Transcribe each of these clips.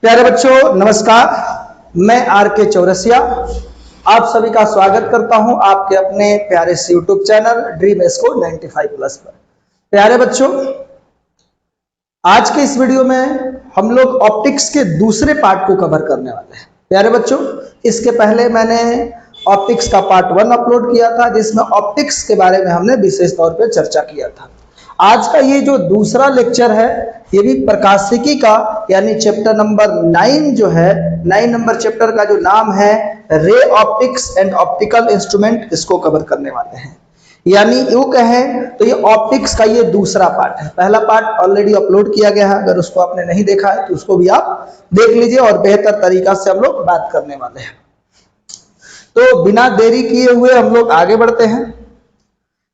प्यारे बच्चों नमस्कार, मैं आर के चौरसिया आप सभी का स्वागत करता हूं आपके अपने प्यारे से यूट्यूब चैनल ड्रीम स्कोर 95+ पर। प्यारे बच्चों, आज के इस वीडियो में हम लोग ऑप्टिक्स के दूसरे पार्ट को कवर करने वाले हैं। प्यारे बच्चों, इसके पहले मैंने ऑप्टिक्स का पार्ट 1 अपलोड किया था जिसमें ऑप्टिक्स के बारे में हमने विशेष तौर पर चर्चा किया था। आज का ये जो दूसरा लेक्चर है ये भी प्रकाशिकी का यानी चैप्टर नंबर 9 जो है 9 नंबर चैप्टर का जो नाम है ray optics and optical instrument, इसको कवर करने वाले हैं। यानी यूं कहें तो ये ऑप्टिक्स का ये दूसरा पार्ट है। पहला पार्ट ऑलरेडी अपलोड किया गया है, अगर उसको आपने नहीं देखा है तो उसको भी आप देख लीजिए और बेहतर तरीका से हम लोग बात करने वाले हैं। तो बिना देरी किए हुए हम लोग आगे बढ़ते हैं।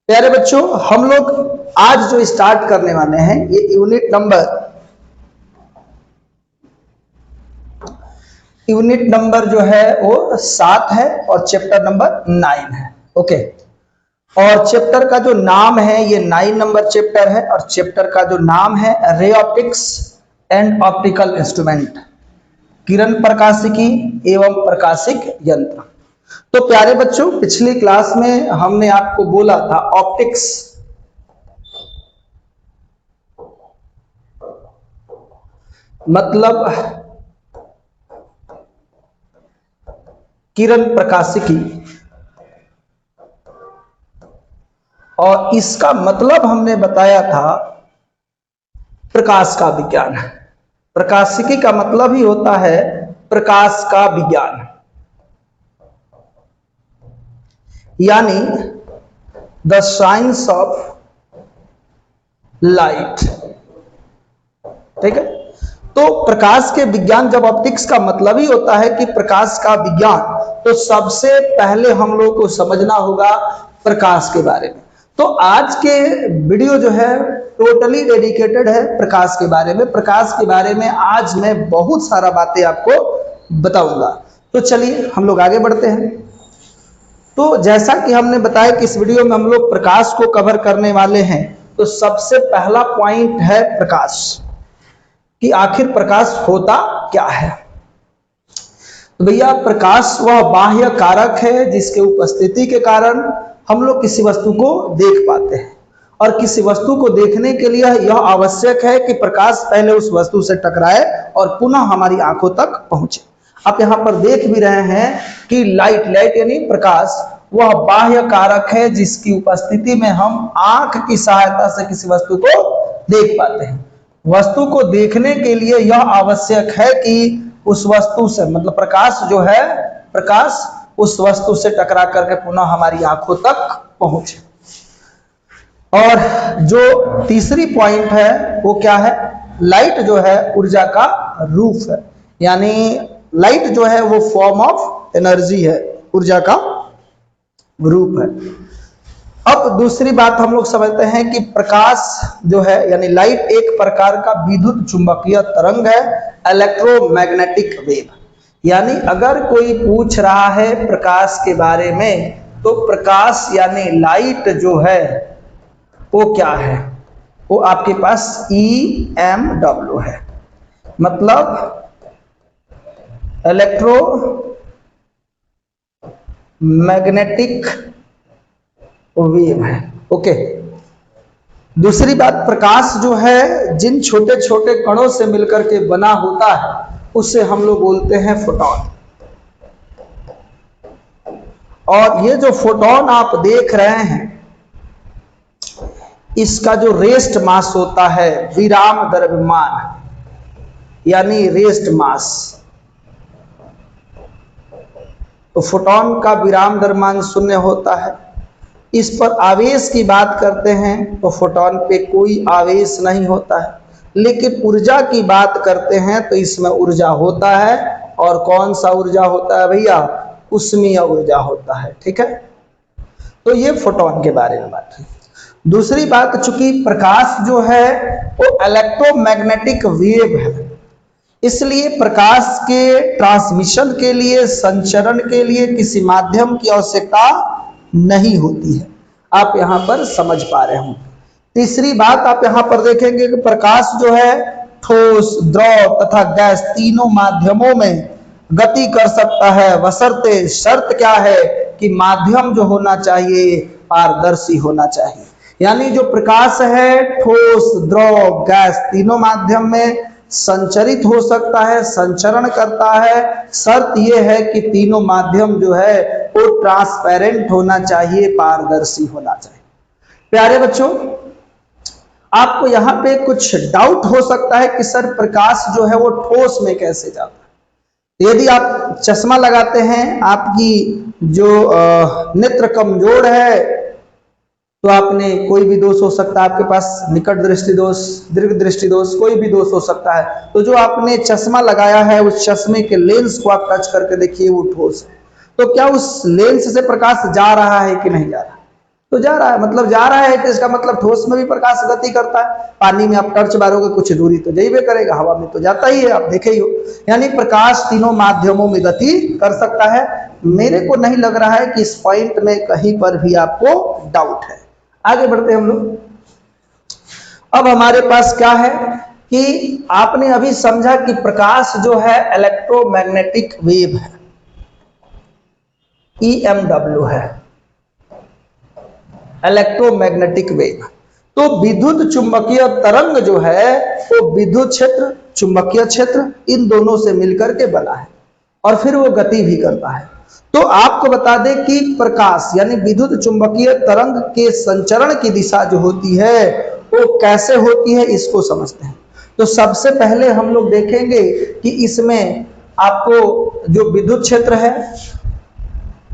प्यारे बच्चों, हम लोग आज जो स्टार्ट करने वाले हैं ये यूनिट नंबर जो है वो 7 है और चैप्टर नंबर 9 है। ओके, और चैप्टर का जो नाम है ये 9 नंबर चैप्टर है और चैप्टर का जो नाम है ray optics and optical instrument, किरण प्रकाशिकी एवं प्रकाशिक यंत्र। तो प्यारे बच्चों, पिछली क्लास में हमने आपको बोला था ऑप्टिक्स मतलब किरण प्रकाशिकी और इसका मतलब हमने बताया था प्रकाश का विज्ञान। प्रकाशिकी का मतलब ही होता है प्रकाश का विज्ञान, यानी द साइंस ऑफ लाइट। ठीक है, तो प्रकाश के विज्ञान, जब ऑप्टिक्स का मतलब ही होता है कि प्रकाश का विज्ञान, तो सबसे पहले हम लोग को समझना होगा प्रकाश के बारे में। तो आज के वीडियो जो है टोटली डेडिकेटेड है प्रकाश के बारे में। प्रकाश के बारे में आज मैं बहुत सारा बातें आपको बताऊंगा। तो चलिए हम लोग आगे बढ़ते हैं। तो जैसा कि हमने बताया कि इस वीडियो में हम लोग प्रकाश को कवर करने वाले हैं, तो सबसे पहला पॉइंट है प्रकाश, कि आखिर प्रकाश होता क्या है। तो भैया, प्रकाश वह बाह्य कारक है जिसके उपस्थिति के कारण हम लोग किसी वस्तु को देख पाते हैं, और किसी वस्तु को देखने के लिए यह आवश्यक है कि प्रकाश पहले उस वस्तु से टकराए और पुनः हमारी आंखों तक पहुंचे। आप यहाँ पर देख भी रहे हैं कि लाइट यानी प्रकाश वह बाह्य कारक है जिसकी उपस्थिति में हम आंख की सहायता से किसी वस्तु को देख पाते हैं। वस्तु को देखने के लिए यह आवश्यक है कि उस वस्तु से मतलब प्रकाश जो है, प्रकाश उस वस्तु से टकरा करके पुनः हमारी आंखों तक पहुंचे। और जो तीसरी पॉइंट है वो क्या है, लाइट जो है ऊर्जा का रूप है, यानी लाइट जो है वो फॉर्म ऑफ एनर्जी है, ऊर्जा का रूप है। अब दूसरी बात हम लोग समझते हैं कि प्रकाश जो है यानी लाइट एक प्रकार का विद्युत चुंबकीय तरंग है, इलेक्ट्रोमैग्नेटिक वेव। यानी अगर कोई पूछ रहा है प्रकाश के बारे में, तो प्रकाश यानी लाइट जो है वो क्या है, वो आपके पास EMW है, मतलब इलेक्ट्रो मैग्नेटिक वेव है। ओके, दूसरी बात, प्रकाश जो है जिन छोटे छोटे कणों से मिलकर के बना होता है उसे हम लोग बोलते हैं फोटॉन। और ये जो फोटॉन आप देख रहे हैं, इसका जो रेस्ट मास होता है, विराम द्रव्यमान यानी रेस्ट मास, तो फोटॉन का विराम द्रव्यमान 0 होता है। इस पर आवेश की बात करते हैं तो फोटॉन पे कोई आवेश नहीं होता है, लेकिन ऊर्जा की बात करते हैं तो इसमें ऊर्जा होता है। और कौन सा ऊर्जा होता है भैया, उष्मीय ऊर्जा होता है। ठीक है, तो ये फोटॉन के बारे में बात है। दूसरी बात, चूंकि प्रकाश जो है वो इलेक्ट्रोमैग्नेटिक वेव है, इसलिए प्रकाश के ट्रांसमिशन के लिए, संचरण के लिए किसी माध्यम की आवश्यकता नहीं होती है। आप यहां पर समझ पा रहे हो। तीसरी बात आप यहां पर देखेंगे कि प्रकाश जो है ठोस, द्रव तथा गैस तीनों माध्यमों में गति कर सकता है, बशर्ते शर्त क्या है कि माध्यम जो होना चाहिए पारदर्शी होना चाहिए। यानी जो प्रकाश है ठोस, द्रव, गैस तीनों माध्यम में संचरित हो सकता है, संचरण करता है। शर्त यह है कि तीनों माध्यम जो है वो ट्रांसपेरेंट होना चाहिए, पारदर्शी होना चाहिए। प्यारे बच्चों, आपको यहाँ पे कुछ डाउट हो सकता है कि सर प्रकाश जो है वो ठोस में कैसे जाता है। यदि आप चश्मा लगाते हैं, आपकी जो नेत्र कमजोर है, तो आपने कोई भी दोष हो सकता है, आपके पास निकट दृष्टि दोष, दीर्घ दृष्टि दोष, कोई भी दोष हो सकता है। तो जो आपने चश्मा लगाया है उस चश्मे के लेंस को आप टच करके देखिए, वो ठोस है। तो क्या उस लेंस से प्रकाश जा रहा है कि नहीं जा रहा? तो जा रहा है। मतलब जा रहा है तो इसका मतलब ठोस में भी प्रकाश गति करता है। पानी में आप टर्च मारोगे कुछ दूरी तो जाइए करेगा, हवा में तो जाता ही है, आप देखे ही हो। यानी प्रकाश तीनों माध्यमों में गति कर सकता है। मेरे को नहीं लग रहा है कि इस पॉइंट में कहीं पर भी आपको डाउट है। आगे बढ़ते हैं हम लोग। अब हमारे पास क्या है कि आपने अभी समझा कि प्रकाश जो है इलेक्ट्रोमैग्नेटिक वेव है, EMW है, इलेक्ट्रोमैग्नेटिक वेव। तो विद्युत चुंबकीय तरंग जो है वो विद्युत क्षेत्र, चुंबकीय क्षेत्र इन दोनों से मिलकर के बना है और फिर वो गति भी करता है। तो आपको बता दें कि प्रकाश यानी विद्युत चुंबकीय तरंग के संचरण की दिशा जो होती है वो कैसे होती है, इसको समझते हैं। तो सबसे पहले हम लोग देखेंगे कि इसमें आपको जो विद्युत क्षेत्र है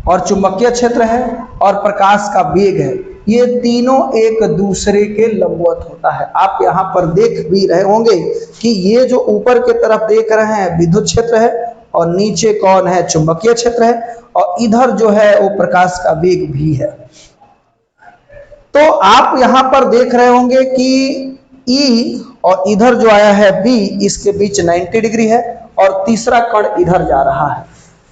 और चुंबकीय क्षेत्र है और प्रकाश का वेग है, ये तीनों एक दूसरे के लंबवत होता है। आप यहाँ पर देख भी रहे होंगे कि ये जो ऊपर की तरफ देख रहे हैं विद्युत क्षेत्र है और नीचे कौन है, चुंबकीय क्षेत्र है, और इधर जो है वो प्रकाश का वेग भी है। तो आप यहाँ पर देख रहे होंगे कि E और इधर जो आया है B, इसके बीच 90 डिग्री है और तीसरा कण इधर जा रहा है।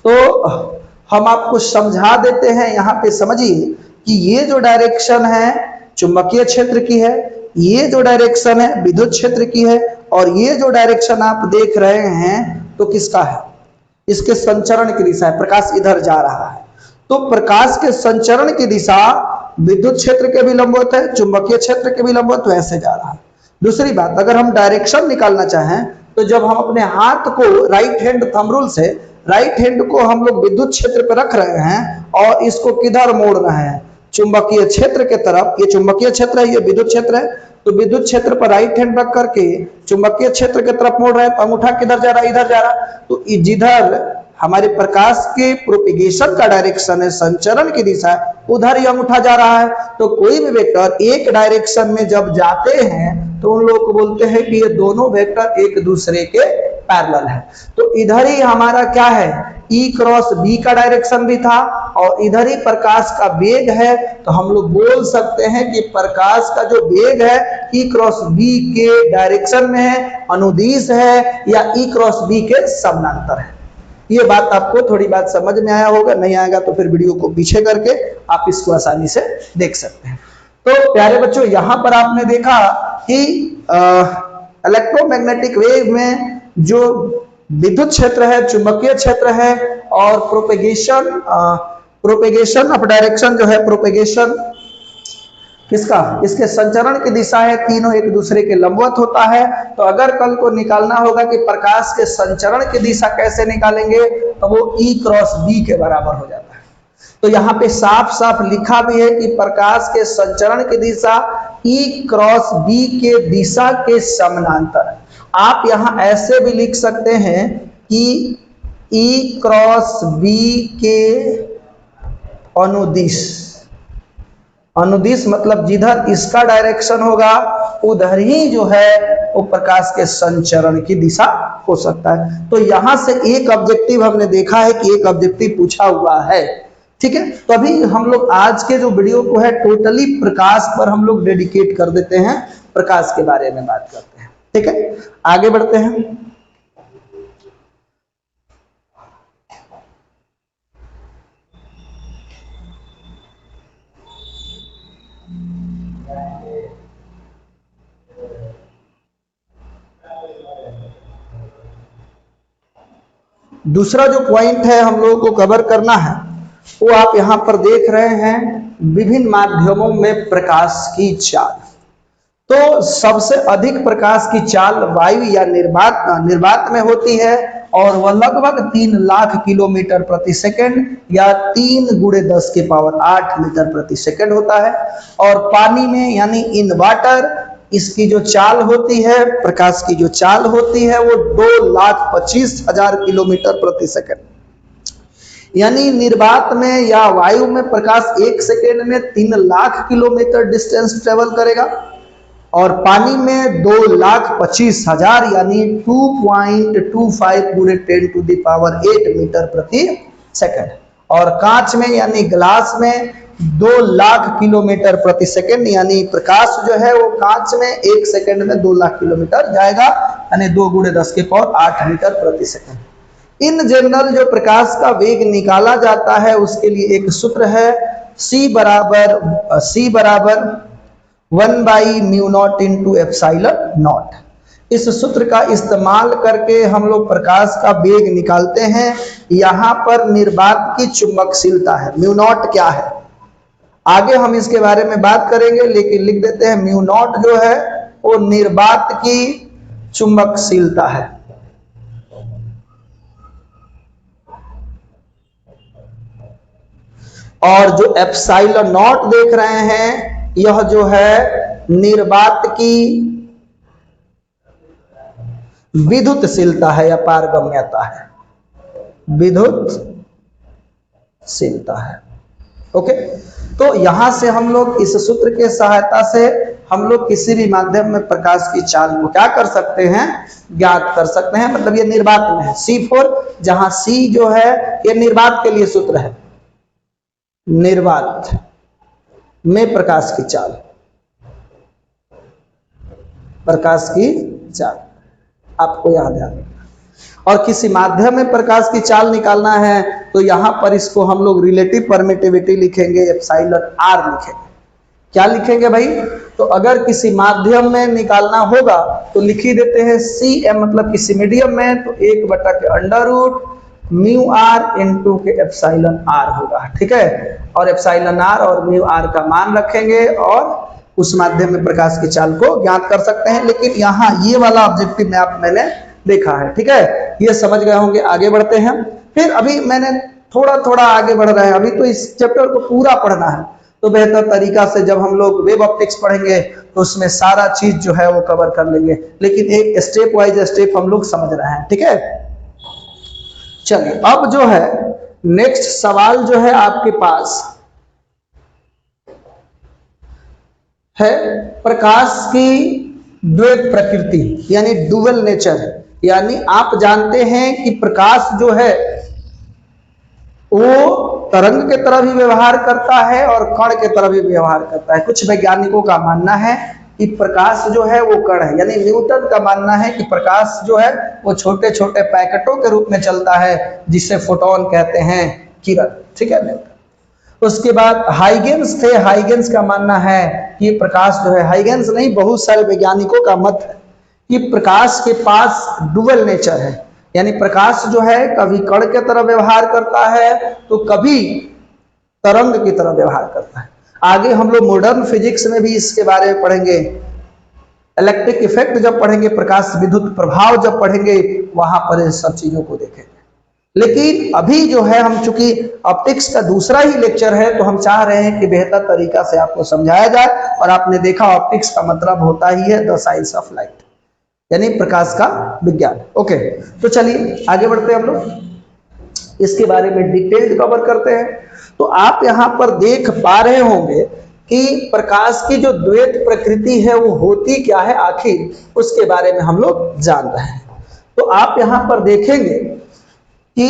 तो हम आपको समझा देते हैं, यहाँ पे समझिए कि ये जो डायरेक्शन है चुंबकीय क्षेत्र की है, ये जो डायरेक्शन है विद्युत क्षेत्र की है, और ये जो डायरेक्शन आप देख रहे हैं तो किसका है, इसके संचरण की दिशा है। प्रकाश इधर जा रहा है तो प्रकाश के संचरण की दिशा विद्युत क्षेत्र के भी लंबवत है, चुंबकीय क्षेत्र के भी लंबवत, वैसे जा रहा है। दूसरी बात, अगर हम डायरेक्शन निकालना चाहें तो जब हम अपने हाथ को राइट हैंड थंब रूल से राइट हैंड को हम लोग विद्युत क्षेत्र पर रख रहे हैं और इसको किधर मोड़ रहे हैं, चुंबकीय क्षेत्र के तरफ। ये चुंबकीय क्षेत्र है, ये विद्युत क्षेत्र है। तो विद्युत क्षेत्र पर राइट हैंड रख करके चुंबकीय क्षेत्र की तरफ मोड़ रहे हैं, तो अंगूठा किधर जा रहा है, इधर जा रहा है। तो जिधर हमारे प्रकाश के प्रोपिगेशन का डायरेक्शन है, संचरण की दिशा, उधर ही अंगूठा जा रहा है। तो कोई भी वेक्टर एक डायरेक्शन में जब जाते हैं तो उन लोग को बोलते हैं कि ये दोनों वेक्टर एक दूसरे के पैरेलल है। तो इधर ही हमारा क्या है, E क्रॉस B का डायरेक्शन भी था और इधर ही प्रकाश का वेग है। तो हम लोग बोल सकते हैं कि प्रकाश का जो वेग है E क्रॉस B के डायरेक्शन में है, अनुदिश है, या E क्रॉस B के समानांतर है। ये बात आपको थोड़ी बात समझ में आया होगा, नहीं आएगा तो फिर वीडियो को पीछे करके आप इसको आसानी से देख सकते हैं। तो प्यारे बच्चों, यहां पर आपने देखा कि इलेक्ट्रोमैग्नेटिक वेव में जो विद्युत क्षेत्र है, चुंबकीय क्षेत्र है और प्रोपेगेशन ऑफ डायरेक्शन जो है, प्रोपेगेशन किसका, इसके संचरण की दिशा है, तीनों एक दूसरे के लंबवत होता है। तो अगर कल को निकालना होगा कि प्रकाश के संचरण की दिशा कैसे निकालेंगे, तो वो E क्रॉस B के बराबर हो जाता है। तो यहाँ पे साफ साफ लिखा भी है कि प्रकाश के संचरण की दिशा E क्रॉस B के दिशा के समानांतर है। आप यहाँ ऐसे भी लिख सकते हैं कि E क्रॉस B के अनुदिश, अनुदिश मतलब जिधर इसका डायरेक्शन होगा उधर ही जो है वो प्रकाश के संचरण की दिशा हो सकता है। तो यहां से एक ऑब्जेक्टिव हमने देखा है कि एक ऑब्जेक्टिव पूछा हुआ है, ठीक है। तो अभी हम लोग आज के जो वीडियो को है टोटली प्रकाश पर हम लोग डेडिकेट कर देते हैं, प्रकाश के बारे में बात करते हैं, ठीक है। आगे बढ़ते हैं। दूसरा जो पॉइंट है हम लोगों को कवर करना है वो आप यहां पर देख रहे हैं, विभिन्न माध्यमों में प्रकाश की चाल। तो सबसे अधिक प्रकाश की चाल वायु या निर्वात में होती है और वह लगभग 3 लाख किलोमीटर प्रति सेकंड या 3 × 10⁸ मीटर प्रति सेकंड होता है। और पानी में यानी इन वाटर इसकी जो चाल होती है, प्रकाश की जो चाल होती है वो 2,25,000 किलोमीटर प्रति सेकंड। यानी निर्वात में या वायु में प्रकाश 1 सेकेंड में 3 लाख किलोमीटर डिस्टेंस ट्रेवल करेगा और पानी में 2,25,000 यानी 2.25 × 10⁸ मीटर प्रति सेकंड। और कांच में यानी ग्लास में 2 लाख किलोमीटर प्रति सेकंड, यानी प्रकाश जो है वो कांच में 1 सेकंड में 2 लाख किलोमीटर जाएगा, यानी 2 × 10⁸ मीटर प्रति सेकंड। इन जनरल जो प्रकाश का वेग निकाला जाता है उसके लिए एक सूत्र है, C बराबर 1/μ0 × ε0। इस सूत्र का इस्तेमाल करके हम लोग प्रकाश का वेग निकालते हैं। यहां पर निर्वात की चुंबकशीलता है, μ0 क्या है आगे हम इसके बारे में बात करेंगे, लेकिन लिख देते हैं μ0 जो है वो निर्वात की चुंबकशीलता है। और जो ε0 देख रहे हैं यह जो है निर्वात की विद्युतशीलता है या पारगम्यता है, विद्युतशीलता है। ओके, तो यहां से हम लोग इस सूत्र के सहायता से हम लोग किसी भी माध्यम में प्रकाश की चाल को क्या कर सकते हैं, ज्ञात कर सकते हैं। मतलब ये निर्वात में है C4, जहां C जो है ये निर्वात के लिए सूत्र है, निर्वात में प्रकाश की चाल, प्रकाश की चाल आपको याद है। और किसी माध्यम में प्रकाश की चाल निकालना है तो यहां पर इसको हम लोग रिलेटिव परमिटिविटी लिखेंगे, εr लिखेंगे। क्या लिखेंगे भाई, तो अगर किसी माध्यम में निकालना होगा तो लिख ही देते हैं Cm, मतलब किसी मीडियम में तो 1/√μr × εr होगा, ठीक है। और εr और μr का मान रखेंगे और उस माध्यम में प्रकाश की चाल को ज्ञात कर सकते हैं। लेकिन यहाँ ये वाला ऑब्जेक्टिव में आप मैंने देखा है, ठीक है, ये समझ गए होंगे। आगे बढ़ते हैं। फिर अभी मैंने थोड़ा थोड़ा आगे बढ़ रहे हैं, अभी तो इस चैप्टर को पूरा पढ़ना है, तो बेहतर तरीका से जब हम लोग वेव ऑप्टिक्स पढ़ेंगे तो उसमें सारा चीज जो है वो कवर कर लेंगे। लेकिन एक स्टेप वाइज स्टेप हम लोग समझ रहे हैं, ठीक है। चलिए अब जो है नेक्स्ट सवाल जो है आपके पास है प्रकाश की द्वैत प्रकृति यानी डुअल नेचर। यानी आप जानते हैं कि प्रकाश जो है वो तरंग के तरह भी व्यवहार करता है और कण के तरह भी व्यवहार करता है। कुछ वैज्ञानिकों का मानना है कि प्रकाश जो है वो कण है, यानी न्यूटन का मानना है कि प्रकाश जो है वो छोटे छोटे पैकेटों के रूप में चलता है जिसे फोटोन कहते हैं, किरण, ठीक है। उसके बाद हाइगेंस थे, हाइगेंस का मानना है कि प्रकाश जो है, हाइगेंस नहीं बहुत सारे वैज्ञानिकों का मत है कि प्रकाश के पास डुअल नेचर है, यानी प्रकाश जो है कभी कण के तरह व्यवहार करता है तो कभी तरंग की तरह व्यवहार करता है। आगे हम लोग मॉडर्न फिजिक्स में भी इसके बारे में पढ़ेंगे, इलेक्ट्रिक इफेक्ट जब पढ़ेंगे, प्रकाश विद्युत प्रभाव जब पढ़ेंगे, वहां पर इन सब चीजों को देखेंगे। लेकिन अभी जो है हम चूंकि ऑप्टिक्स का दूसरा ही लेक्चर है तो हम चाह रहे हैं कि बेहतर तरीका से आपको समझाया जाए। और आपने देखा ऑप्टिक्स का मतलब होता ही है द साइंस ऑफ लाइट, यानी प्रकाश का विज्ञान। ओके, तो चलिए आगे बढ़ते हैं, हम लोग इसके बारे में डिटेल्ड कवर करते हैं। तो आप यहां पर देख पा रहे होंगे कि प्रकाश की जो द्वैत प्रकृति है वो होती क्या है, आखिर उसके बारे में हम लोग जान रहे हैं। तो आप यहां पर देखेंगे कि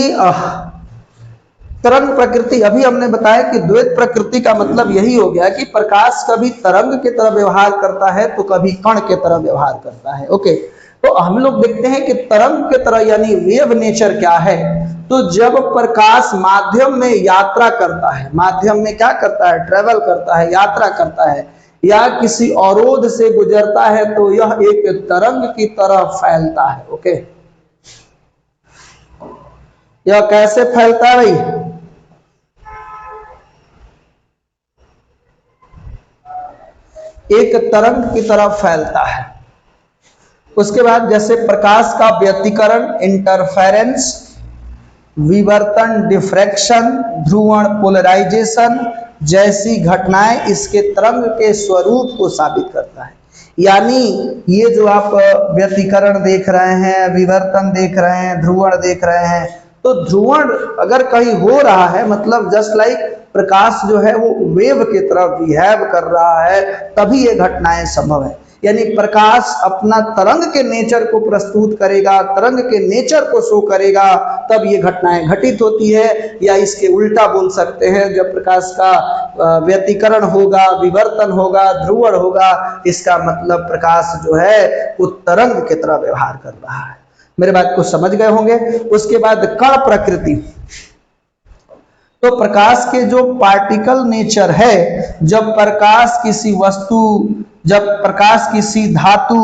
तरंग प्रकृति, अभी हमने बताया कि द्वैत प्रकृति का मतलब यही हो गया कि प्रकाश कभी तरंग की तरह व्यवहार करता है तो कभी कण के तरह व्यवहार करता है। ओके, तो हम लोग देखते हैं कि तरंग के तरह यानी वेव नेचर क्या है। तो जब प्रकाश माध्यम में यात्रा करता है, माध्यम में क्या करता है, ट्रेवल करता है, यात्रा करता है, या किसी अवरोध से गुजरता है तो यह एक तरंग की तरह फैलता है। ओके, यह कैसे फैलता है भाई? एक तरंग की तरह फैलता है। उसके बाद जैसे प्रकाश का व्यतिकरण, इंटरफेरेंस, विवर्तन, डिफ्रैक्शन, ध्रुवण, पोलराइजेशन जैसी घटनाएं इसके तरंग के स्वरूप को साबित करता है। यानी ये जो आप व्यतिकरण देख रहे हैं, विवर्तन देख रहे हैं, ध्रुवण देख रहे हैं, तो ध्रुवण अगर कहीं हो रहा है मतलब जस्ट लाइक प्रकाश जो है वो वेव की तरह बिहेव कर रहा है, तभी ये घटनाएं संभव है। यानी प्रकाश अपना तरंग के नेचर को प्रस्तुत करेगा, तरंग के नेचर को शो करेगा, तब ये घटनाएं घटित होती है। या इसके उल्टा बोल सकते हैं, जब प्रकाश का व्यतिकरण होगा, विवर्तन होगा, ध्रुवण होगा, इसका मतलब प्रकाश जो है वो तरंग की तरह व्यवहार कर रहा है। मेरे बात को समझ गए होंगे। उसके बाद कण प्रकृति, तो प्रकाश के जो पार्टिकल नेचर है, जब प्रकाश किसी धातु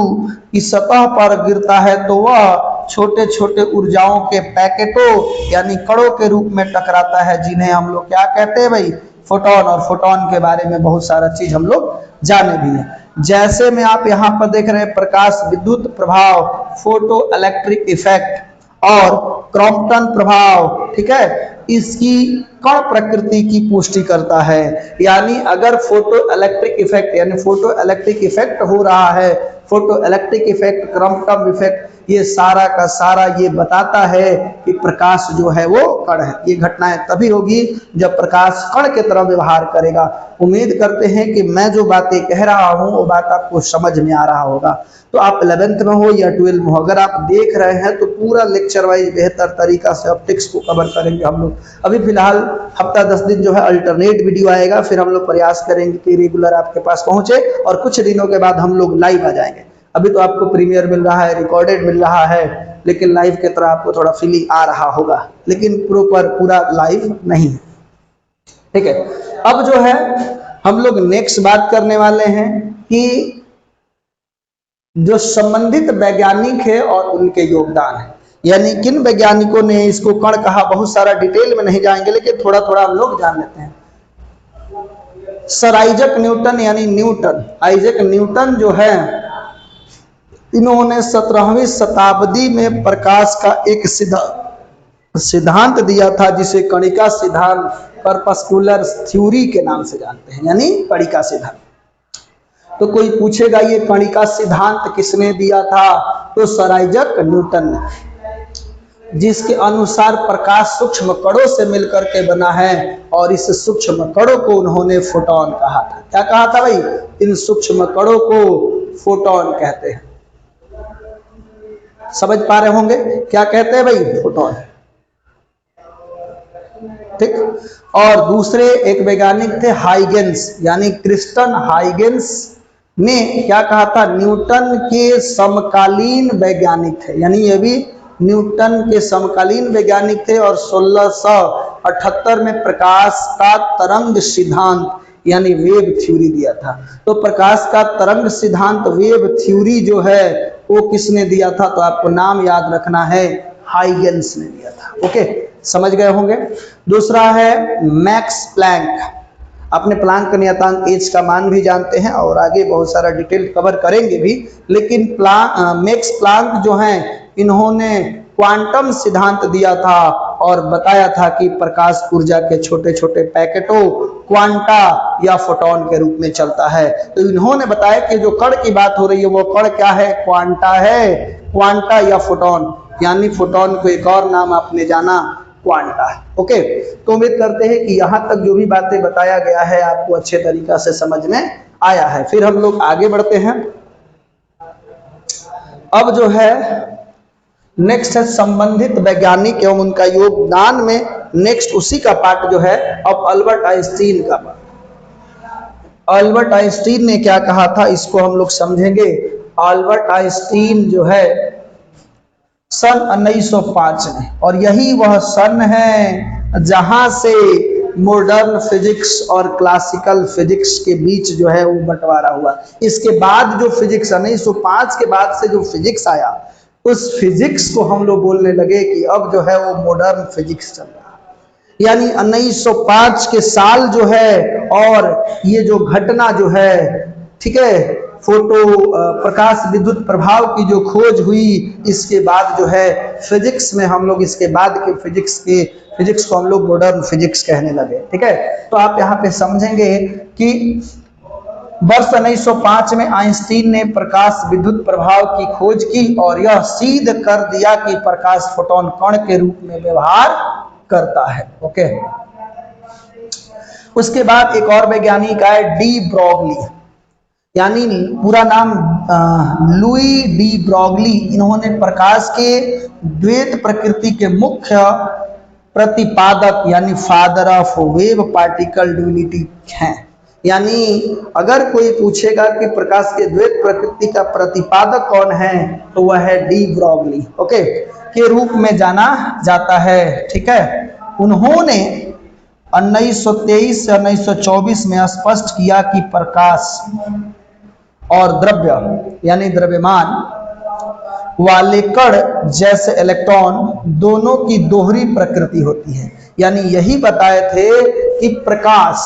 की सतह पर गिरता है तो वह छोटे छोटे ऊर्जाओं के पैकेटों यानी कणों के रूप में टकराता है, जिन्हें हम लोग क्या कहते हैं भाई? फोटोन। और फोटोन के बारे में बहुत सारा चीज हम लोग जाने भी हैं। जैसे में आप यहाँ पर देख रहे हैं प्रकाश विद्युत प्रभाव, फोटो इलेक्ट्रिक इफेक्ट और क्रॉम्पटन प्रभाव, ठीक है, इसकी कण प्रकृति की पुष्टि करता है। यानी अगर फोटो इलेक्ट्रिक इफेक्ट यानी फोटो इलेक्ट्रिक इफेक्ट हो रहा है, photo electric effect, Crompton effect, ये सारा का सारा ये बताता है कि प्रकाश जो है वो कण है। ये घटनाएं तभी होगी जब प्रकाश कण की तरह व्यवहार करेगा। उम्मीद करते हैं कि मैं जो बातें कह रहा हूं वो बात आपको समझ में आ रहा होगा। तो आप 11th में हो या 12th में हो, अगर आप देख रहे हैं तो पूरा लेक्चर वाइज बेहतर तरीका से ऑप्टिक्स को कवर करेंगे हम लोग। अभी फिलहाल हफ्ता 10 दिन जो है अल्टरनेट वीडियो आएगा, फिर हम लोग प्रयास करेंगे कि रेगुलर आपके पास पहुंचे और कुछ दिनों के बाद हम लोग लाइव आ जाएंगे। अभी तो आपको प्रीमियर मिल रहा है, रिकॉर्डेड मिल रहा है, लेकिन लाइव की तरह आपको थोड़ा फीलिंग आ रहा होगा, लेकिन पूरा लाइव नहीं है। ठीक है, अब जो है हम लोग नेक्स्ट बात करने वाले हैं कि जो संबंधित वैज्ञानिक है और उनके योगदान है, यानी किन वैज्ञानिकों ने इसको कण कहा। बहुत सारा डिटेल में नहीं जाएंगे, लेकिन थोड़ा थोड़ा हम लोग जान लेते हैं। सर आइजक न्यूटन यानी न्यूटन, आइजक न्यूटन जो है, इन्होंने 17वीं शताब्दी में प्रकाश का एक सिद्धांत दिया था, जिसे कणिका सिद्धांत, परपस्कुलर थ्योरी के नाम से जानते हैं, यानी कणिका सिद्धांत। तो कोई पूछेगा ये कणिका सिद्धांत किसने दिया था? तो सर आइजक न्यूटन ने, जिसके अनुसार प्रकाश सूक्ष्म कणों से मिलकर के बना है और इस सूक्ष्म कणों को उन्होंने फोटोन कहा था। क्या कहा था भाई? इन सूक्ष्म कणों को फोटोन कहते हैं। समझ पा रहे होंगे क्या कहते हैं भाई? फोटोन। ठीक। और दूसरे एक वैज्ञानिक थे हाइगेंस, यानी क्रिस्टन हाइगेंस ने क्या कहा था? न्यूटन के समकालीन वैज्ञानिक थे, यानी ये भी न्यूटन के समकालीन वैज्ञानिक थे। और 1678 में प्रकाश का तरंग सिद्धांत यानी वेव थ्योरी दिया था। तो प्रकाश का तरंग सिद्धांत, वेव थ्योरी जो है वो किसने दिया था? तो आपको नाम याद रखना है, हाइगेंस ने दिया था। ओके, समझ गए होंगे। दूसरा है मैक्स प्लैंक। अपने प्लैंक नियतांक एच का मान भी जानते हैं और आगे बहुत सारा डिटेल कवर करेंगे भी, लेकिन मैक्स प्लैंक जो हैं, इन्होंने क्वांटम सिद्धांत दिया था और बताया था कि प्रकाश ऊर्जा के छोटे छोटे पैकेटों, क्वांटा या फोटोन के रूप में चलता है। तो इन्होंने बताया कि जो कण की बात हो रही है वो कण क्या है? क्वांटा है, क्वांटा या फोटोन, यानी फोटोन को एक और नाम आपने जाना क्वांटा है। ओके, तो उम्मीद करते हैं कि यहाँ तक जो भी बातें बताया गया है आपको अच्छे तरीका से समझ में आया है। फिर हम लोग आगे बढ़ते हैं। अब जो है नेक्स्ट है संबंधित वैज्ञानिक एवं उनका योगदान में नेक्स्ट उसी का पार्ट जो है अब अल्बर्ट आइंस्टीन का पार्ट। अल्बर्ट आइंस्टीन ने क्या कहा था इसको हम लोग समझेंगे। अल्बर्ट आइंस्टीन जो है सन 1905 में, और यही वह सन है जहां से मॉडर्न फिजिक्स और क्लासिकल फिजिक्स के बीच जो है वो बंटवारा हुआ। इसके बाद जो फिजिक्स 1905 के बाद से जो फिजिक्स आया उस फिजिक्स को हम लोग बोलने लगे कि अब जो है वो मॉडर्न फिजिक्स चल रहा है। यानी 1905 के साल जो है और ये जो घटना जो है, ठीक है, फोटो प्रकाश विद्युत प्रभाव की जो खोज हुई, इसके बाद जो है फिजिक्स में हम लोग इसके बाद के फिजिक्स को हम लोग मॉडर्न फिजिक्स कहने लगे। ठीक है, तो आप यहाँ पे समझेंगे कि वर्ष 1905 में आइंस्टीन ने प्रकाश विद्युत प्रभाव की खोज की और यह सिद्ध कर दिया कि प्रकाश फोटोन कण के रूप में व्यवहार करता है। ओके, उसके बाद एक और वैज्ञानिक आए, डी ब्रॉगली, यानी पूरा नाम लुई डी ब्रॉगली। इन्होंने प्रकाश के द्वैत प्रकृति के मुख्य प्रतिपादक यानी father of wave particle duality हैं। यानी अगर कोई पूछेगा कि प्रकाश के द्वैत प्रकृति का प्रतिपादक कौन है, तो वह है डी ब्रॉगली, ओके, के रूप में जाना जाता है। ठीक है, उन्होंने 1923 से 1924 में स्पष्ट किया कि प्रकाश और द्रव्य यानी द्रव्यमान वाले कण जैसे इलेक्ट्रॉन दोनों की दोहरी प्रकृति होती है। यानी यही बताए थे कि प्रकाश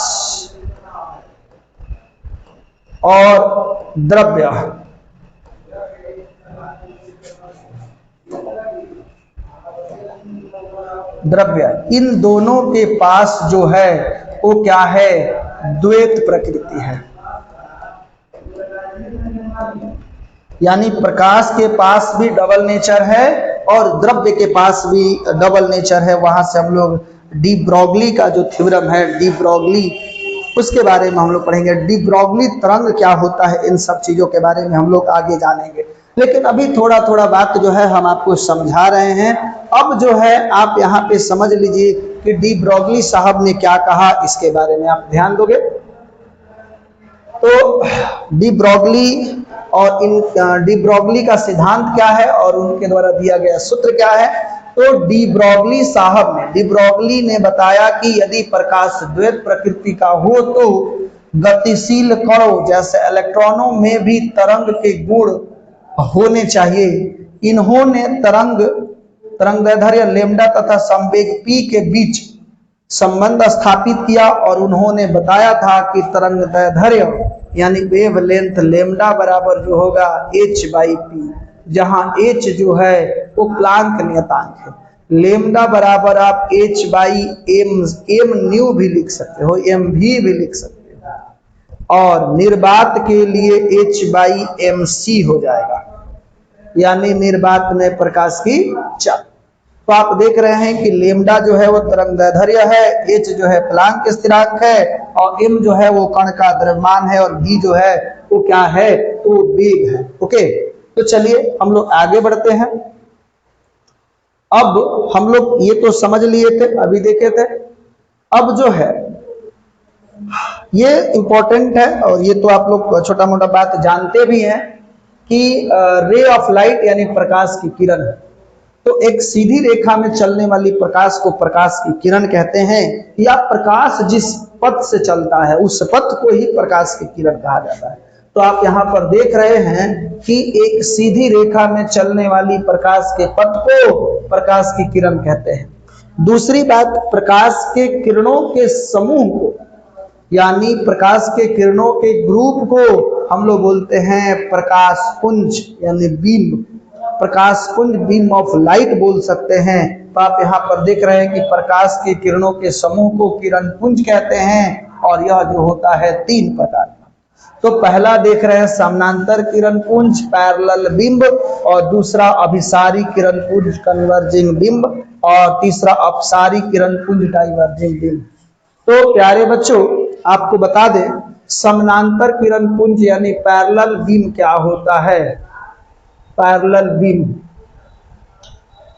और द्रव्य इन दोनों के पास जो है वो क्या है, द्वैत प्रकृति है। यानी प्रकाश के पास भी डबल नेचर है और द्रव्य के पास भी डबल नेचर है। वहां से हम लोग डी ब्रॉगली का जो थ्योरम है, डी ब्रॉगली, उसके बारे में हम लोग पढ़ेंगे। डी ब्रॉगली तरंग क्या होता है, इन सब चीजों के बारे में हम लोग आगे जानेंगे। लेकिन अभी थोड़ा थोड़ा बात जो है हम आपको समझा रहे हैं। अब जो है आप यहाँ पे समझ लीजिए कि डी ब्रॉगली साहब ने क्या कहा, इसके बारे में आप ध्यान दोगे। तो डी ब्रॉगली और इन डी ब्रॉगली का सिद्धांत क्या है और उनके द्वारा दिया गया सूत्र क्या है। तो डी ब्रॉगली ने बताया कि यदि प्रकाश द्वैत प्रकृति का हो तो गतिशील कणों जैसे इलेक्ट्रॉनों में भी तरंग के गुण होने चाहिए। इन्होंने तरंगदैर्ध्य लैम्डा तथा संवेग p के बीच संबंध स्थापित किया और उन्होंने बताया था कि तरंगदैर्ध्य यानी वेव लेंथ लैम्डा बराबर जो होगा h/p, जहां h जो है वो प्लांक नियतांक है। लैम्डा बराबर आप h/m न्यू भी लिख सकते हो, mv भी लिख सकते हो, और निर्वात के लिए h/mc हो जाएगा, यानी निर्वात में प्रकाश की चाल। तो आप देख रहे हैं कि लैम्डा जो है वो तरंगदैर्ध्य है, h जो है प्लांक स्थिरांक है, और m जो है वो कण का द्रव्यमान है, और v जो है वो क्या है, तो वेग है। ओके, तो चलिए हम लोग आगे बढ़ते हैं। अब हम लोग ये तो समझ लिए थे, अभी देखे थे। अब जो है ये इंपॉर्टेंट है और ये तो आप लोग छोटा मोटा बात जानते भी हैं कि रे ऑफ लाइट यानी प्रकाश की किरण। तो एक सीधी रेखा में चलने वाली प्रकाश को प्रकाश की किरण कहते हैं, या प्रकाश जिस पथ से चलता है उस पथ को ही प्रकाश की किरण कहा जाता है। तो आप यहाँ पर देख रहे हैं कि एक सीधी रेखा में चलने वाली प्रकाश के पथ को प्रकाश की किरण कहते हैं। दूसरी बात, प्रकाश के किरणों के समूह को यानी प्रकाश के किरणों के ग्रुप को हम लोग बोलते हैं प्रकाश पुंज यानी बीम। प्रकाश पुंज, बीम ऑफ लाइट बोल सकते हैं। तो आप यहाँ पर देख रहे हैं कि प्रकाश के किरणों के समूह को किरण पुंज कहते हैं, और यह जो होता है 3 प्रकार का। तो पहला देख रहे हैं समानांतर किरण पुंज पैरेलल बिंब, और दूसरा अभिसारी किरण पुंज कन्वर्जिंग बिंब, और तीसरा अपसारी किरण पुंज डाइवर्जिंग बिंब। तो प्यारे बच्चों, आपको बता दें समानांतर किरण पुंज यानी पैरेलल बीम क्या होता है। पैरेलल बीम,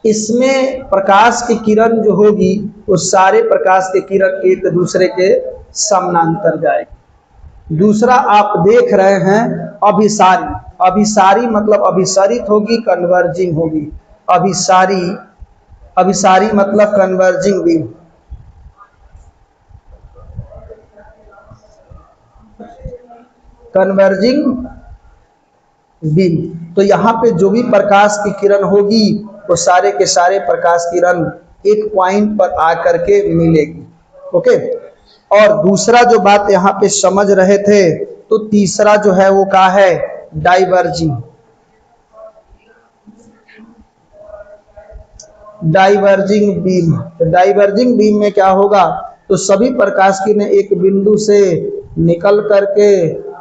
इसमें प्रकाश की किरण जो होगी वो सारे प्रकाश के किरण एक दूसरे के समानांतर जाएगी। दूसरा आप देख रहे हैं अभिसारी। अभिसारी मतलब अभिसरित होगी, कन्वर्जिंग होगी। अभिसारी मतलब कन्वर्जिंग बीम। Converging beam. तो यहाँ पे जो भी प्रकाश की किरण होगी वो सारे के सारे प्रकाश किरण एक पॉइंट पर आकर के मिलेगी। ओके, और दूसरा जो बात यहाँ पे समझ रहे थे, तो तीसरा जो है वो क्या है, डाइवर्जिंग। डाइवर्जिंग बीम, तो डाइवर्जिंग बीम में क्या होगा, तो सभी प्रकाश किरणें एक बिंदु से निकल करके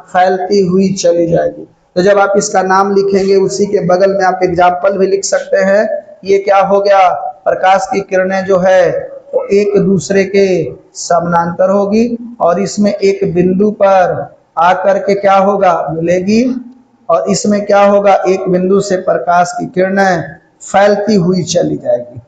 फैलती हुई चली जाएगी। तो जब आप इसका नाम लिखेंगे उसी के बगल में आप एग्जाम्पल भी लिख सकते हैं। ये क्या हो गया, प्रकाश की किरणें जो है वो एक दूसरे के समानांतर होगी और इसमें एक बिंदु पर आकर के क्या होगा, मिलेगी, और इसमें क्या होगा, एक बिंदु से प्रकाश की किरणें फैलती हुई चली जाएगी।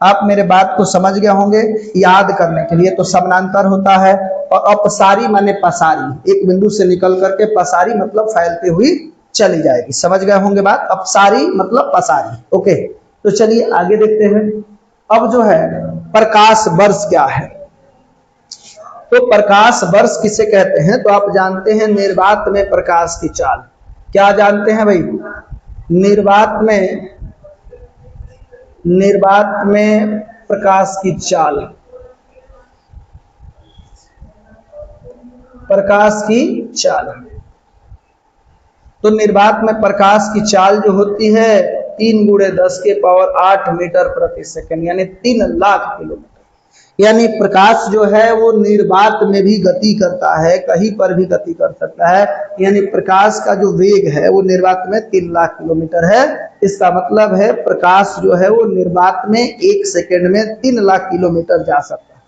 आप मेरे बात को समझ गए होंगे। याद करने के लिए, तो समानांतर होता है और अपसारी माने पसारी, एक बिंदु से निकल करके पसारी मतलब फैलती हुई चली जाएगी। समझ गए होंगे बात, अपसारी मतलब पसारी। ओके, तो चलिए आगे देखते हैं। अब जो है प्रकाश वर्ष क्या है, तो प्रकाश वर्ष किसे कहते हैं, तो आप जानते हैं निर्वात में प्रकाश की चाल। क्या जानते हैं भाई, निर्वात में प्रकाश की चाल, प्रकाश की चाल। तो निर्वात में प्रकाश की चाल जो होती है 3 × 10⁸ मीटर प्रति सेकंड, यानी 3 लाख किलोमीटर। यानी प्रकाश जो है वो निर्वात में भी गति करता है, कहीं पर भी गति कर सकता है। यानी प्रकाश का जो वेग है वो निर्वात में 3 लाख किलोमीटर है। इसका मतलब है प्रकाश जो है वो निर्वात में 1 सेकंड में 3 लाख किलोमीटर जा सकता है।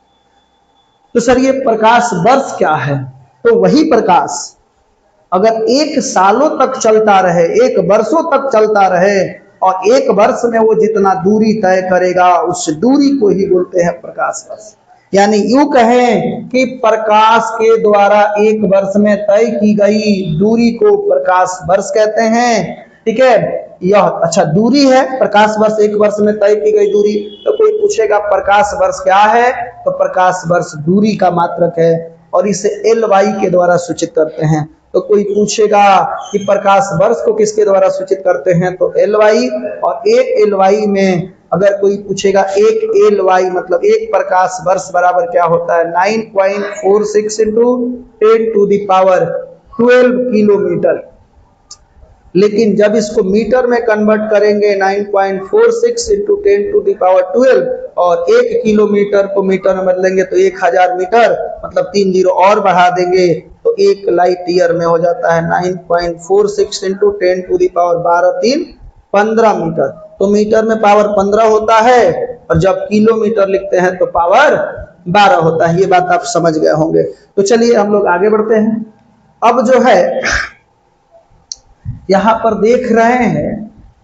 तो सर ये प्रकाश वर्ष क्या है, तो वही प्रकाश अगर 1 सालों तक चलता रहे, 1 वर्षों तक चलता रहे, और 1 वर्ष में वो जितना दूरी तय करेगा उस दूरी को ही बोलते हैं प्रकाश वर्ष। यानी यूं कहें कि प्रकाश के द्वारा 1 वर्ष में तय की गई दूरी को प्रकाश वर्ष कहते हैं। ठीक है, यह अच्छा दूरी है, प्रकाश वर्ष 1 वर्ष में तय की गई दूरी। तो कोई पूछेगा प्रकाश वर्ष क्या है, तो प्रकाश वर्ष दूरी का मात्रक है और इसे LY के द्वारा सूचित करते हैं। तो कोई पूछेगा कि प्रकाश वर्ष को किसके द्वारा सूचित करते हैं, तो LY, और 1 LY में अगर कोई पूछेगा 1 LY मतलब 1 प्रकाश वर्ष बराबर क्या होता है, 9.46 × 10⁻12 किलोमीटर। लेकिन जब इसको मीटर में कन्वर्ट करेंगे 9.46 × 10⁻12 और 1 किलोमीटर को मीटर में बदलेंगे तो 1000 मीटर, मतलब 3 जीरो और बढ़ा देंगे तो 1 लाइट ईयर में हो जाता है 9.46 × 10⁻12 15 मीटर। तो मीटर में पावर 15 होता है और जब किलोमीटर लिखते हैं तो पावर 12 होता है। ये बात आप समझ गए होंगे। तो चलिए हम लोग आगे बढ़ते हैं। अब जो है यहाँ पर देख रहे हैं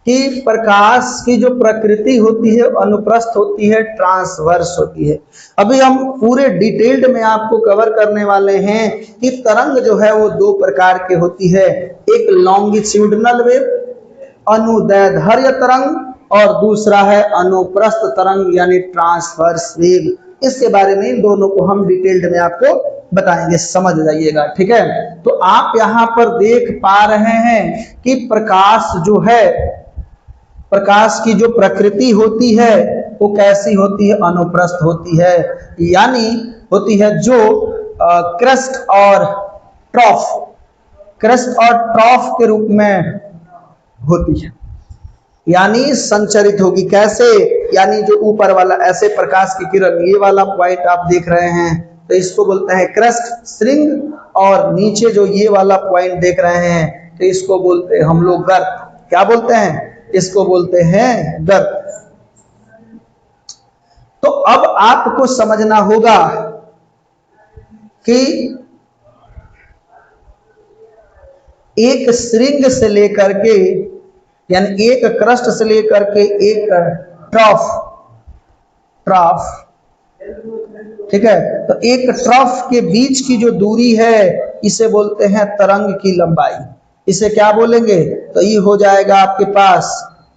कि प्रकाश की जो प्रकृति होती है अनुप्रस्थ होती है, ट्रांसवर्स होती है। अभी हम पूरे डिटेल्ड में आपको कवर करने वाले हैं कि तरंग जो है वो 2 प्रकार की होती है, एक लॉन्गिट्यूडिनल वेव अनुदैर्ध्य तरंग और दूसरा है अनुप्रस्थ तरंग यानी ट्रांसवर्स वेव। इसके बारे में इन दोनों को हम डिटेल्ड में आपको बताएंगे, समझ जाइएगा। ठीक है, तो आप यहाँ पर देख पा रहे हैं कि प्रकाश जो है, प्रकाश की जो प्रकृति होती है वो कैसी होती है, अनुप्रस्थ होती है, यानी होती है जो क्रस्ट और ट्रॉफ, क्रस्ट और ट्रॉफ के रूप में होती है, यानी संचरित होगी। कैसे, यानी जो ऊपर वाला ऐसे प्रकाश की किरण, ये वाला पॉइंट आप देख रहे हैं तो इसको बोलते हैं क्रस्ट श्रृंग, और नीचे जो ये वाला पॉइंट देख रहे हैं तो इसको बोलते हैं हम लोग गर्त। क्या बोलते हैं, इसको बोलते हैं गर्त। तो अब आपको समझना होगा कि एक श्रृंग से लेकर के, यानी एक क्रस्ट से लेकर के एक ट्रॉफ, ठीक है, तो एक ट्रॉफ के बीच की जो दूरी है इसे बोलते हैं तरंग की लंबाई। इसे क्या बोलेंगे, तो ये हो जाएगा आपके पास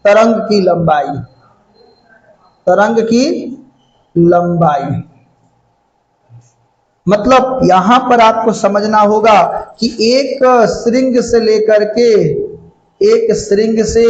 तरंग की लंबाई, तरंग की लंबाई। मतलब यहां पर आपको समझना होगा कि एक श्रृंग से लेकर के एक श्रृंग से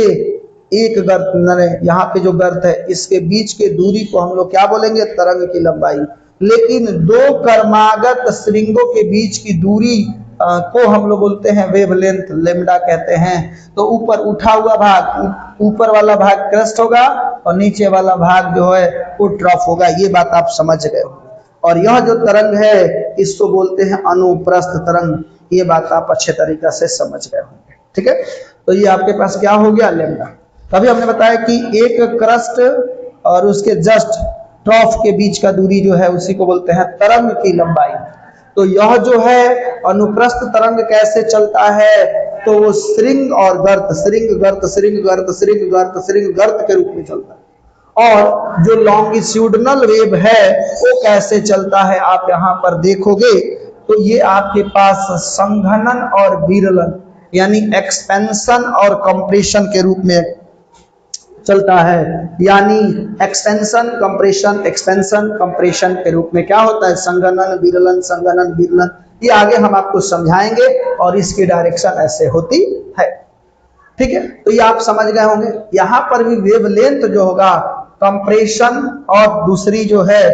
एक गर्त, यहाँ पे जो गर्त है इसके बीच के दूरी को हम लोग क्या बोलेंगे, तरंग की लंबाई। लेकिन दो कर्मागत श्रृंगों के बीच की दूरी को हम लोग बोलते हैं वेवलेंथ, लेमडा कहते हैं। तो ऊपर उठा हुआ भाग, ऊपर वाला भाग क्रस्ट होगा और नीचे वाला भाग जो है वो ट्रफ होगा। ये बात आप समझ गए हो। और यह जो तरंग है इसको बोलते हैं अनुप्रस्थ तरंग। ये बात आप अच्छे तरीके से समझ गए होंगे। ठीक है, तो ये आपके पास क्या हो गया, लेमडा। तभी हमने बताया कि एक क्रस्ट और उसके जस्ट ट्रफ के बीच का दूरी जो है उसी को बोलते हैं तरंग की लंबाई। तो यह जो है अनुप्रस्थ तरंग कैसे चलता है, तो वो श्रृंग और गर्त, श्रृंग गर्त श्रृंग गर्त श्रृंग गर्त श्रृंग गर्त के रूप में चलता है। और जो लॉन्गिट्यूडनल वेव है वो कैसे चलता है आप यहाँ पर देखोगे तो ये आपके पास संघनन और विरलन यानी एक्सपेंशन और कंप्रेशन के रूप में चलता है। यानी एक्सपेंशन कंप्रेशन, एक्सपेंशन कंप्रेशन के रूप में क्या होता है, संघनन विरलन, संघनन विरलन। ये आगे हम आपको समझाएंगे और इसकी डायरेक्शन ऐसे होती है। ठीक है, तो ये आप समझ गए होंगे। यहाँ पर भी वेवलेंथ जो होगा कंप्रेशन और दूसरी जो है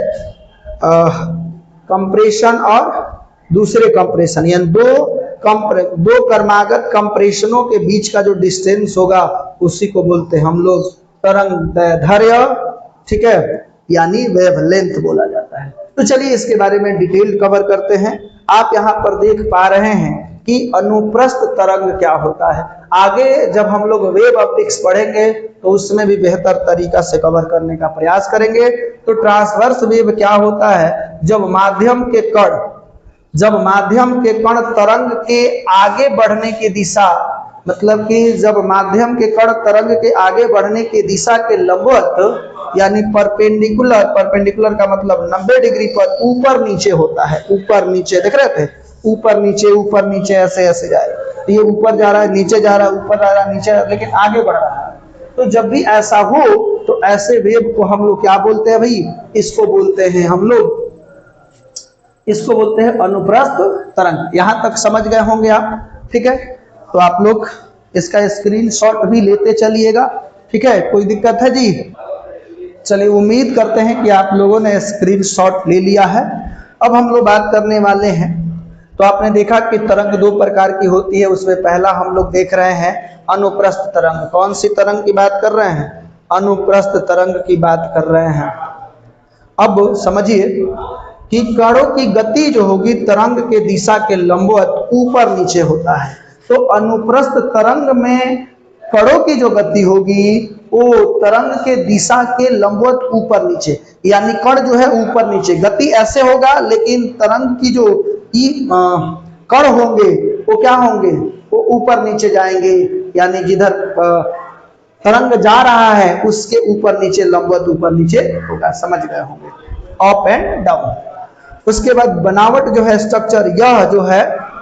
कंप्रेशन और दूसरे कंप्रेशन, यानी दो कर्मागत कंप्रेशनों के बीच का जो डिस्टेंस होगा उसी को बोलते हैं हम लोग तरंग दैर्ध्य। ठीक है, यानी वेवलेंथ बोला जाता है। तो चलिए इसके बारे में डिटेल कवर करते हैं। आप यहाँ पर देख पा रहे हैं कि अनुप्रस्थ तरंग क्या होता है। आगे जब हम लोग वेव ऑप्टिक्स पढ़ेंगे तो उसमें भी बेहतर तरीका से कवर करने का प्रयास करेंगे। तो ट्रांसवर्स वेव क्या होता है, जब माध्यम के कण तरंग के आगे बढ़ने की दिशा, मतलब कि जब माध्यम के कण तरंग के आगे बढ़ने की दिशा के लंबवत यानी परपेंडिकुलर, परपेंडिकुलर का मतलब 90 डिग्री पर ऊपर नीचे होता है। ऊपर नीचे देख रहे थे, ऊपर नीचे ऐसे ऐसे जाए। तो ये ऊपर जा रहा है, नीचे जा रहा है, ऊपर जा रहा है, नीचे, लेकिन आगे बढ़ रहा है। तो जब भी ऐसा हो तो ऐसे वेव को हम लोग क्या बोलते हैं भाई, इसको बोलते हैं हम लोग, इसको बोलते हैं अनुप्रस्थ तरंग। यहां तक समझ गए होंगे आप। ठीक है, तो आप लोग इसका स्क्रीनशॉट भी लेते चलिएगा। ठीक है, कोई दिक्कत है जी? चलिए, उम्मीद करते हैं कि आप लोगों ने स्क्रीनशॉट ले लिया है। अब हम लोग बात करने वाले हैं। तो आपने देखा कि तरंग दो प्रकार की होती है। उसमें पहला हम लोग देख रहे हैं अनुप्रस्थ तरंग। कौन सी तरंग की बात कर रहे हैं? अनुप्रस्थ तरंग की बात कर रहे हैं। अब समझिए कि कणों की गति जो होगी तरंग के दिशा के लंबवत ऊपर नीचे होता है। तो अनुप्रस्थ तरंग में कणों की जो गति होगी वो तरंग के दिशा के लंबवत ऊपर नीचे, यानी कण जो है ऊपर नीचे, गति ऐसे होगा लेकिन तरंग की जो कण होंगे वो क्या होंगे, वो ऊपर नीचे जाएंगे। यानी जिधर तरंग जा रहा है उसके ऊपर नीचे लंबवत ऊपर नीचे होगा। समझ गए होंगे, अप एंड डाउन। उसके बाद बनावट जो है, स्ट्रक्चर, यह जो है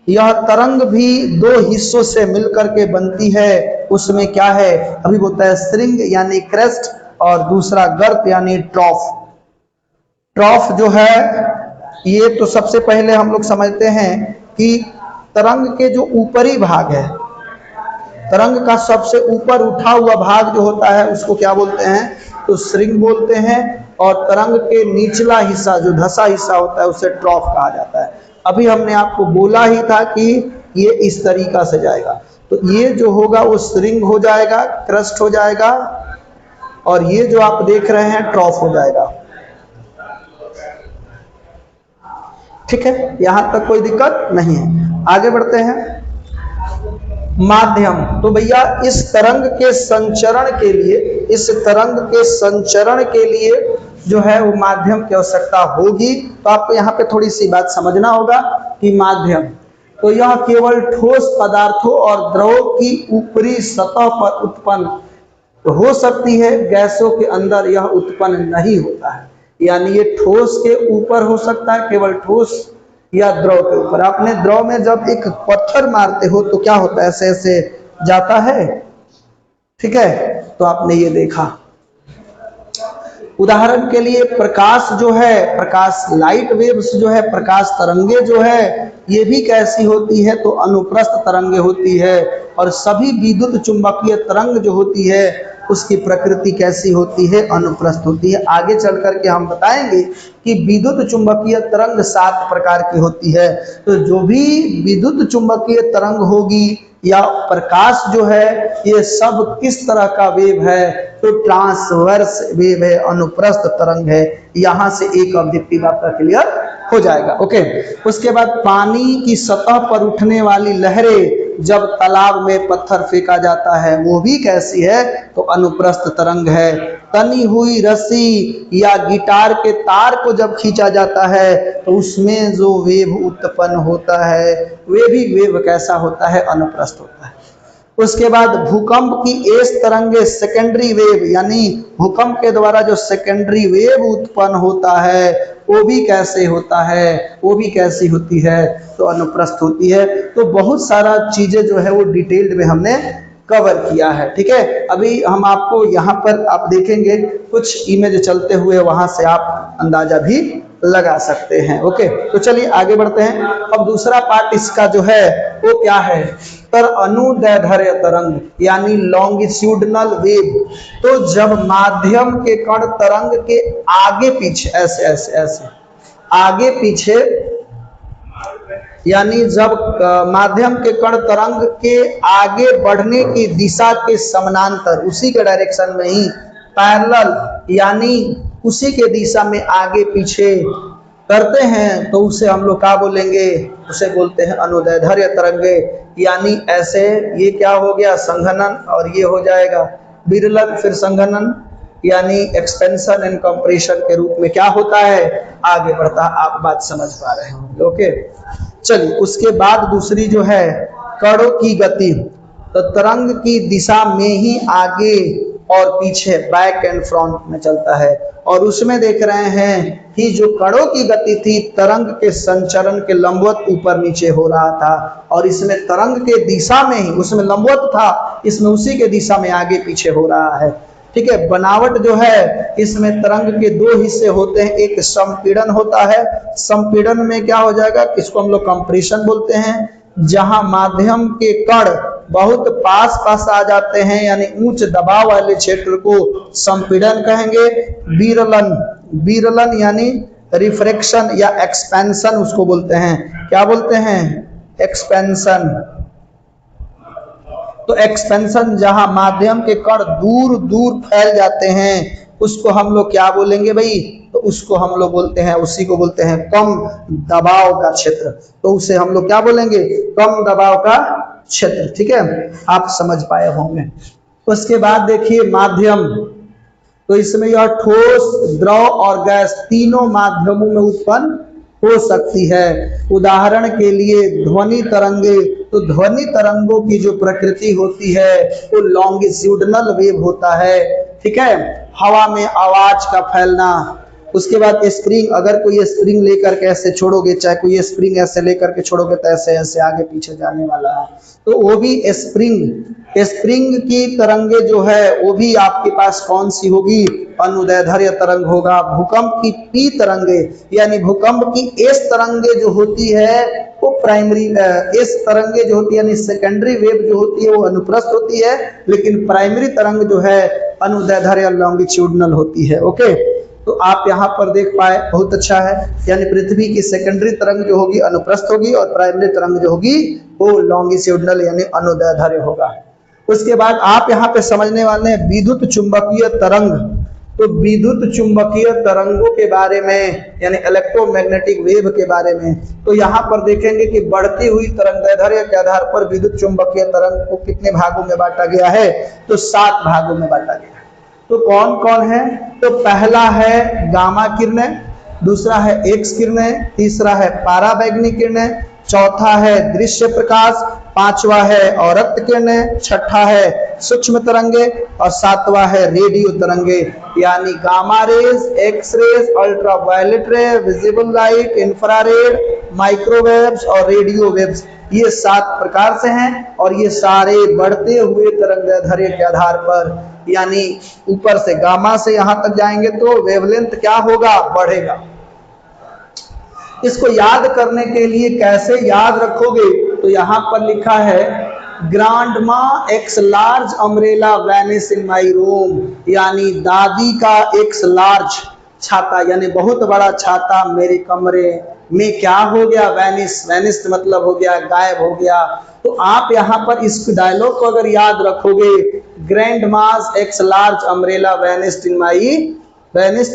यह तरंग भी दो हिस्सों से मिलकर के बनती है। उसमें क्या है, अभी बोलता है श्रृंग यानी क्रेस्ट और दूसरा गर्त यानी ट्रॉफ। ट्रॉफ जो है ये तो सबसे पहले हम लोग समझते हैं कि तरंग के जो ऊपरी भाग है, तरंग का सबसे ऊपर उठा हुआ भाग जो होता है उसको क्या बोलते हैं, तो श्रृंग बोलते हैं। और तरंग के निचला हिस्सा जो धसा हिस्सा होता है उसे ट्रॉफ कहा जाता है। अभी हमने आपको बोला ही था कि ये इस तरीका से जाएगा। तो ये जो होगा वो श्रृंग हो जाएगा, क्रस्ट हो जाएगा, और ये जो आप देख रहे हैं ट्रॉफ हो जाएगा। ठीक है, यहां तक कोई दिक्कत नहीं है। आगे बढ़ते हैं। माध्यम, तो भैया इस तरंग के संचरण के लिए, इस तरंग के संचरण के लिए जो है वो माध्यम की आवश्यकता होगी। तो आपको यहाँ पे थोड़ी सी बात समझना होगा कि माध्यम, तो यह केवल ठोस पदार्थों और द्रवों की ऊपरी सतह पर उत्पन्न हो सकती है, गैसों के अंदर यह उत्पन्न नहीं होता है। यानी ये ठोस के ऊपर हो सकता है, केवल ठोस या द्रव के ऊपर। आपने द्रव में जब एक पत्थर मारते हो तो क्या होता है, ऐसे ऐसे जाता है। ठीक है, तो आपने ये देखा। उदाहरण के लिए प्रकाश जो है, प्रकाश लाइट वेव्स जो है, प्रकाश तरंगे जो है, ये भी कैसी होती है, तो अनुप्रस्थ तरंगे होती है। और सभी विद्युत चुंबकीय तरंग जो होती है उसकी प्रकृति कैसी होती है, अनुप्रस्थ होती है। आगे चल करके हम बताएंगे कि विद्युत चुंबकीय तरंग 7 प्रकार की होती है। तो जो भी विद्युत चुंबकीय तरंग होगी या प्रकाश जो है ये सब किस तरह का वेव है, तो ट्रांसवर्स वेव है, अनुप्रस्थ तरंग है। यहां से एक ऑब्जेक्टिव आपका क्लियर हो जाएगा। ओके, उसके बाद पानी की सतह पर उठने वाली लहरें जब तालाब में पत्थर फेंका जाता है वो भी कैसी है, तो अनुप्रस्थ तरंग है। तनी हुई रस्सी या गिटार के तार को जब खींचा जाता है तो उसमें जो वेव उत्पन्न होता है वे भी वेव कैसा होता है, अनुप्रस्थ होता है। उसके बाद भूकंप की एस तरंगे सेकेंडरी वेव, यानी भूकंप के द्वारा जो सेकेंडरी वेव उत्पन्न होता है वो भी कैसे होता है, वो भी कैसी होती है, तो अनुप्रस्थ होती है। तो बहुत सारा चीजें जो है वो डिटेल्ड में हमने कवर किया है। ठीक है, अभी हम आपको यहाँ पर आप देखेंगे कुछ इमेज चलते हुए, वहां से आप अंदाजा भी लगा सकते हैं। ओके, तो चलिए आगे बढ़ते हैं। अब दूसरा पार्ट इसका जो है वो क्या है, तर अनुदैर्ध्य तरंग यानी लॉन्गिट्यूडनल वेव। तो जब माध्यम के कण तरंग के आगे पीछे ऐसे ऐसे ऐसे आगे पीछे, यानी जब माध्यम के कण तरंग के आगे बढ़ने की दिशा के समानांतर, उसी के डायरेक्शन में ही पैरेलल, यानी उसी के दिशा में आगे पीछे करते हैं तो उसे हम लोग क्या बोलेंगे, उसे बोलते हैं अनुदैर्ध्य तरंगे। यानी ऐसे ये क्या हो गया, संघनन, और ये हो जाएगा विरलन, फिर संघनन, यानी एक्सपेंशन एंड कंप्रेशन के रूप में क्या होता है, आगे बढ़ता। आप बात समझ पा रहे होंगे। ओके, चलिए उसके बाद दूसरी जो है कणों की गति, तो तरंग की दिशा में ही आगे और पीछे, बैक एंड फ्रंट में चलता है। और उसमें देख रहे हैं कि जो कणों की गति थी तरंग के संचरण के लंबवत ऊपर नीचे हो रहा था, और इसमें तरंग के दिशा में ही, उसमें लंबवत था, इसमें उसी के दिशा में आगे पीछे हो रहा है। ठीक है, बनावट जो है इसमें तरंग के 2 हिस्से होते हैं, एक संपीड़न होता है। संपीड़न में क्या हो जाएगा, इसको हम लोग कंप्रेशन बोलते हैं, जहां माध्यम के कण बहुत पास पास आ जाते हैं, यानी उच्च दबाव वाले क्षेत्र को संपीड़न कहेंगे। विरलन, विरलन यानी रिफ्रैक्शन या एक्सपेंशन उसको बोलते हैं। क्या बोलते हैं, एक्सपेंशन। तो एक्सपेंशन जहां माध्यम के कण दूर दूर फैल जाते हैं उसको हम लोग क्या बोलेंगे भाई, तो उसको हम लोग बोलते हैं, उसी को बोलते हैं कम दबाव का क्षेत्र। तो उसे हम लोग क्या बोलेंगे, कम दबाव का क्षेत्र। ठीक है, आप समझ पाए होंगे। उसके बाद देखिए माध्यम, तो इसमें यह ठोस, द्रव और गैस तीनों माध्यमों में उत्पन्न हो सकती है। उदाहरण के लिए ध्वनि तरंगे, तो ध्वनि तरंगों की जो प्रकृति होती है वो लॉन्गिट्यूडनल वेव होता है। ठीक है, हवा में आवाज का फैलना। उसके बाद स्प्रिंग, अगर कोई स्प्रिंग लेकर के ऐसे छोड़ोगे, चाहे कोई स्प्रिंग ऐसे लेकर के छोड़ोगे तो ऐसे ऐसे आगे पीछे जाने वाला है, तो वो भी स्प्रिंग। स्प्रिंग की तरंगे जो है वो भी आपके पास कौन सी होगी, अनुदैर्ध्य तरंग होगा। भूकंप की पी तरंगे, यानी भूकंप की एस तरंगे जो होती है वो प्राइमरी, एस तरंगे जो होती है यानी सेकेंडरी वेव जो होती है वो अनुप्रस्थ होती है, लेकिन प्राइमरी तरंग जो है अनुदैर्ध्य लॉन्गिट्यूडनल होती है। ओके, तो आप यहाँ पर देख पाए, बहुत अच्छा है। यानी पृथ्वी की सेकेंडरी तरंग जो होगी अनुप्रस्थ होगी और प्राइमरी तरंग जो होगी वो लॉन्गिट्यूडनल यानी अनुदैर्ध्य होगा। उसके बाद आप यहाँ पे समझने वाले हैं विद्युत चुंबकीय तरंग। तो विद्युत चुंबकीय तरंगों के बारे में यानी इलेक्ट्रोमैग्नेटिक वेव के बारे में, तो यहाँ पर देखेंगे कि बढ़ती हुई तरंगदैर्ध्य के आधार पर विद्युत चुंबकीय तरंग को कितने भागों में बांटा गया है, तो 7 भागों में बांटा गया है। तो कौन कौन है, तो पहला है गामा किरणें, दूसरा है एक्स किरणें, तीसरा है पाराबैंगनी किरणें, चौथा है दृश्य प्रकाश, पांचवा है औरक्त किरणें, छठा है सूक्ष्म तरंगे और सातवां है रेडियो तरंगे। यानी gamma rays, X rays, ultraviolet ray, visible light, infrared, microwaves और रेडियो वेव्स, ये 7 प्रकार से हैं और ये सारे बढ़ते हुए तरंगदैर्ध्य के आधार पर, यानी ऊपर से गामा से यहां तक जाएंगे तो वेवलेंथ क्या होगा, बढ़ेगा। इसको याद करने के लिए कैसे याद रखोगे, तो यहां पर लिखा है ग्रांड माँ x large umbrella Venice in my room, यानी दादी का एक्स लार्ज छाता यानी बहुत बड़ा छाता मेरे कमरे में क्या हो गया, वैनिस, वैनिस मतलब हो गया गायब हो गया। तो आप यहाँ पर इस डायलॉग को अगर याद रखोगे, grand mass x large umbrella vanished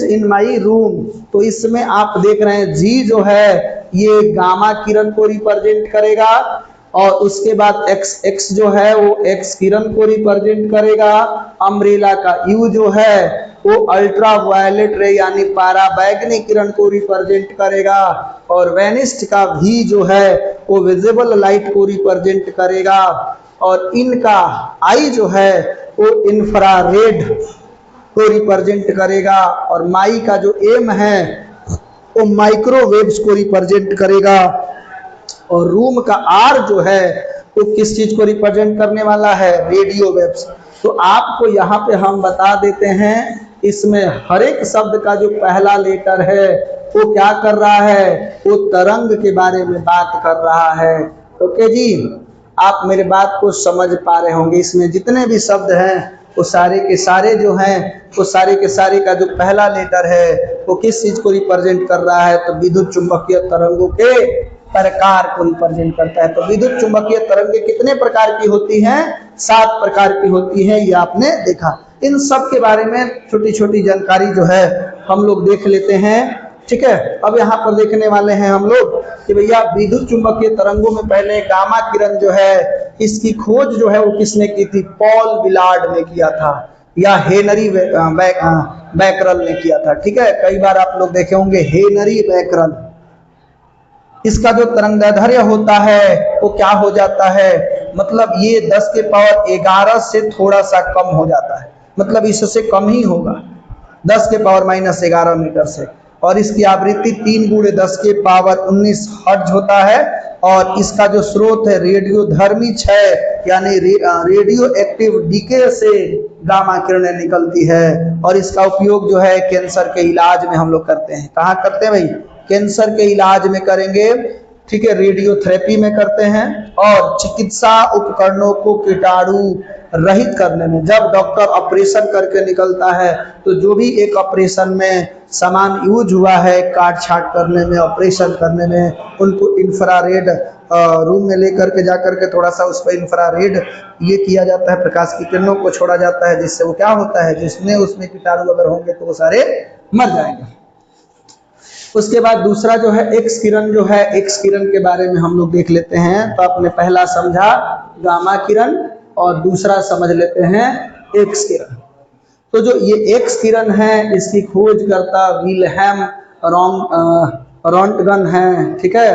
in my room, तो इसमें आप देख रहे हैं जी जो है ये गामा किरण को रिप्रेजेंट करेगा और उसके बाद एक्स जो है वो एक्स किरण को रिप्रेजेंट करेगा, अम्ब्रेला का यू जो है वो अल्ट्रा वायलेट रे यानी पराबैंगनी किरण को रिप्रेजेंट करेगा और वेनिस्ड का भी जो है वो विजिबल लाइट को रिप्रेजेंट करेगा और इनका आई जो है वो इंफ्रारेड को रिप्रेजेंट करेगा और माई का जो एम है वो माइक्रोवेव्स को रिप्रेजेंट करेगा और रूम का आर जो है वो किस चीज को रिप्रेजेंट करने वाला है, रेडियो वेव्स। तो आपको यहाँ पे हम बता देते हैं इसमें हर एक शब्द का जो पहला लेटर है वो क्या कर रहा है, वो तरंग के बारे में बात कर रहा है। ओके जी, आप मेरे बात को समझ पा रहे होंगे। इसमें जितने भी शब्द हैं वो सारे के सारे जो हैं वो सारे के सारे का जो पहला लेटर है वो किस चीज को रिप्रेजेंट कर रहा है, तो विद्युत चुंबकीय तरंगों के प्रकार को रिप्रेजेंट करता है। तो विद्युत चुंबकीय तरंगें कितने प्रकार की होती हैं, 7 प्रकार की होती हैं, ये आपने देखा। इन सब के बारे में छोटी छोटी जानकारी जो है हम लोग देख लेते हैं, ठीक है। अब यहाँ पर देखने वाले हैं हम लोग कि भैया विद्युत चुंबकीय तरंगों में पहले गामा किरण जो है इसकी खोज जो है वो किसने की थी, पॉल विलार्ड ने किया था या हेनरी बैकरल ने किया था, ठीक है। कई बार आप लोग देखे होंगे हेनरी बैकरल। इसका जो तरंगदैर्ध्य होता है वो क्या हो जाता है, मतलब ये 10 के पावर 11 से थोड़ा सा कम हो जाता है, मतलब इससे कम ही होगा 10 के पावर -11 मीटर से, और इसकी आवृत्ति 3 × 10 के पावर 19 हर्ट्ज होता है और इसका जो स्रोत है रेडियोधर्मी क्षय यानी रेडियो एक्टिव डीके से गामा किरणें निकलती है और इसका उपयोग जो है कैंसर के इलाज में हम लोग करते हैं। कहाँ करते हैं भाई, कैंसर के इलाज में करेंगे, ठीक है, रेडियोथेरेपी में करते हैं और चिकित्सा उपकरणों को कीटाणु रहित करने में। जब डॉक्टर ऑपरेशन करके निकलता है तो जो भी एक ऑपरेशन में सामान यूज हुआ है काट छाट करने में, ऑपरेशन करने में, उनको इंफ्रारेड रूम में लेकर के जाकर के थोड़ा सा उस पर इंफ्रारेड ये किया जाता है, प्रकाश की किरणों को छोड़ा जाता है, जिससे वो क्या होता है, जिसमें उसमें कीटाणु अगर होंगे तो वो सारे मर जाएंगे। उसके बाद दूसरा जो है एक्स किरण जो है, एक्स किरण के बारे में हम लोग देख लेते हैं। तो आपने पहला समझा गामा किरण और दूसरा समझ लेते हैं एक्स किरण। तो जो ये एक्स किरण है इसकी खोज करता विल्हेम रोंटगन है, ठीक है।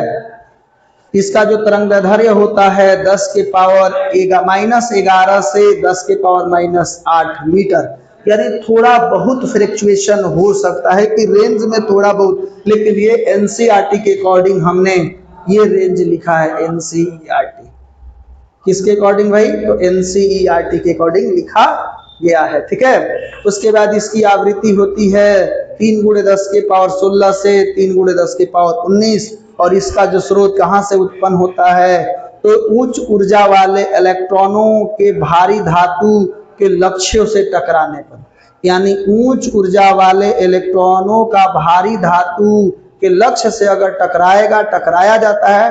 इसका जो तरंगदैर्ध्य होता है 10 के पावर -11 से 10 के पावर -8 मीटर, यानी थोड़ा बहुत फ्लक्चुएशन हो सकता है कि रेंज में थोड़ा बहुत, लेकिन ये एनसीईआरटी के अकॉर्डिंग हमने ये रेंज लिखा है। एनसीईआरटी किसके अकॉर्डिंग भाई, तो एनसीईआरटी के अकॉर्डिंग लिखा गया है, ठीक है। उसके बाद इसकी आवृत्ति होती है 3 × 10 के पावर 16 से 3 × 10 के पावर 19 और इसका जो स्रोत कहाँ से उत्पन्न होता है, तो उच्च ऊर्जा वाले इलेक्ट्रॉनों के भारी धातु के लक्ष्यों से टकराने पर, यानी उच्च ऊर्जा वाले इलेक्ट्रॉनों का भारी धातु के लक्ष्य से अगर टकराया जाता है,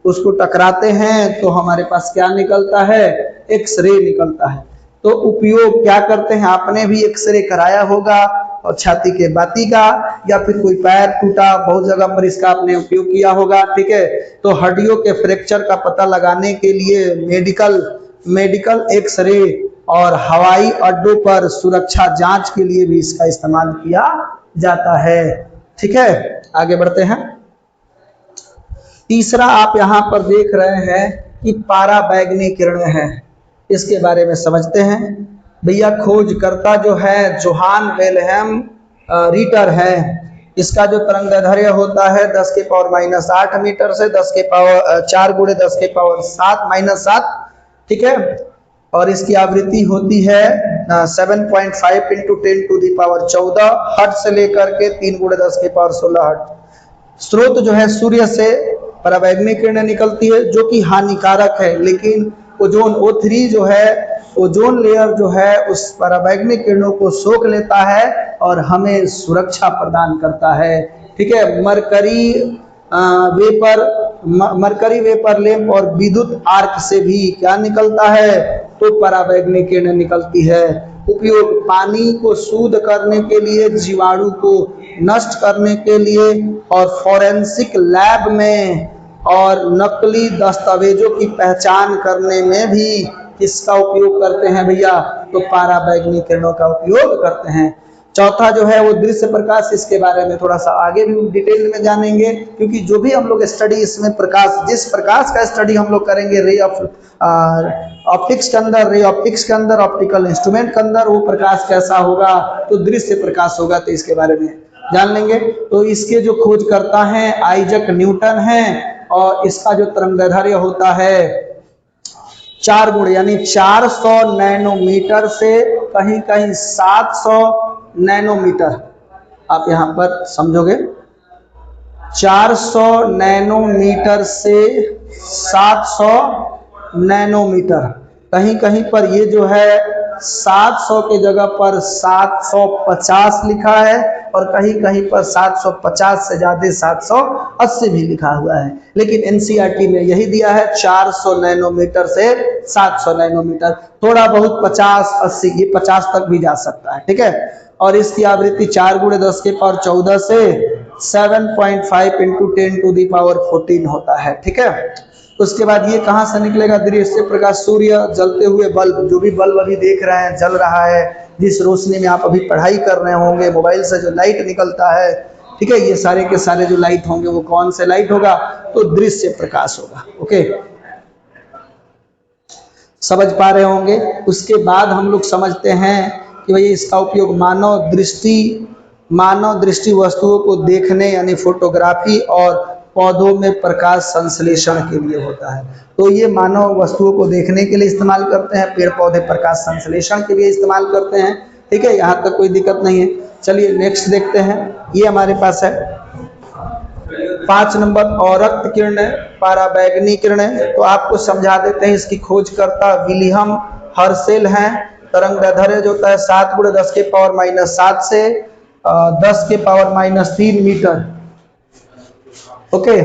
उसको टकराते हैं तो हमारे पास क्या निकलता है, एक्सरे निकलता है। तो उपयोग क्या करते हैं, आपने भी एक्सरे कराया होगा और छाती के बाती का, या फिर कोई पैर टूटा, बहुत जगह पर इसका आपने उपयोग किया होगा, ठीक है। तो हड्डियों के फ्रैक्चर का पता लगाने के लिए मेडिकल एक्सरे और हवाई अड्डों पर सुरक्षा जांच के लिए भी इसका इस्तेमाल किया जाता है, ठीक है। आगे बढ़ते हैं। तीसरा आप यहाँ पर देख रहे हैं कि पराबैंगनी किरणें हैं, इसके बारे में समझते हैं। भैया खोजकर्ता जो है जोहान विल्हेम रिटर है। इसका जो तरंगदैर्ध्य होता है 10 के पावर -8 मीटर से 10 के पावर 4 × 10 के पावर -7, ठीक है। और इसकी आवृत्ति होती है 7.5 × 10⁻14 हर्ट्ज से लेकर के 3 × 10 के पावर 16 हर्ट्ज। स्रोत जो है सूर्य से पराबैंगनी किरणें निकलती है जो कि हानिकारक है, लेकिन ओजोन O3 जो है, ओजोन लेयर जो है उस पराबैंगनी किरणों को सोख लेता है और हमें सुरक्षा प्रदान करता है। ठीक है, मरकरी वेपर लैंप और विद्युत आर्क से भी क्या निकलता है, तो पराबैंगनी किरणें निकलती है। उपयोग पानी को शुद्ध करने के लिए, जीवाणु को नष्ट करने के लिए और फॉरेंसिक लैब में और नकली दस्तावेजों की पहचान करने में भी किसका उपयोग करते हैं भैया, तो पराबैंगनी किरणों का उपयोग करते हैं। चौथा जो है वो दृश्य प्रकाश, इसके बारे में थोड़ा सा आगे भी डिटेल में जानेंगे, क्योंकि जो भी हम लोग स्टडी इसमें प्रकाश, जिस प्रकाश का स्टडी हम लोग करेंगे रे ऑफ ऑप्टिक्स के अंदर, रे ऑप्टिक्स के अंदर, ऑप्टिकल इंस्ट्रूमेंट के अंदर, वो प्रकाश कैसा होगा, तो दृश्य प्रकाश होगा। तो इसके बारे में जान लेंगे। तो इसके जो खोजकर्ता हैं आइजक न्यूटन हैं, और इसका जो तरंगदैर्घ्य होता है 4 गुण, यानी 400 नैनोमीटर से कहीं कहीं 700 नैनोमीटर, आप यहां पर समझोगे 400 नैनोमीटर से 700 नैनोमीटर, कहीं कहीं पर ये जो है 700 के जगह पर 750 लिखा है, और कहीं कहीं पर 750 से ज्यादा 780 भी लिखा हुआ है, लेकिन एनसीईआरटी में यही दिया है 400 नैनोमीटर से 700 नैनोमीटर। थोड़ा बहुत 50-80, ये 50 तक भी जा सकता है। ठीक है, और इसकी आवृत्ति 4 × 10⁻14 से 7.5 × 10⁻14 होता है। ठीक है, उसके बाद ये कहाँ से निकलेगा दृश्य प्रकाश, सूर्य, जलते हुए बल्ब, जो भी बल्ब अभी देख रहे हैं जल रहा है, जिस रोशनी में आप अभी पढ़ाई कर रहे होंगे, मोबाइल से जो लाइट निकलता है, ठीक है, ये सारे के सारे जो लाइट होंगे वो कौन से लाइट होगा, तो दृश्य प्रकाश होगा। ओके, समझ पा रहे होंगे। उसके बाद हम लोग समझते हैं कि भाई इसका उपयोग मानव दृष्टि वस्तुओं को देखने यानी फोटोग्राफी और पौधों में प्रकाश संश्लेषण के लिए होता है। तो ये मानव वस्तुओं को देखने के लिए इस्तेमाल करते हैं, पेड़ पौधे प्रकाश संश्लेषण के लिए इस्तेमाल करते हैं। ठीक है, यहाँ तक कोई दिक्कत नहीं है। चलिए नेक्स्ट देखते हैं, ये हमारे पास है 5 नंबर औरक्त किरणें, पराबैंगनी किरणें। तो आपको समझा देते हैं, इसकी खोजकर्ता विलियम हर्शेल हैं। तरंगदैर्घ्य जो होता है 7 × 10⁻⁻7 से 10⁻³ मीटर। ओके,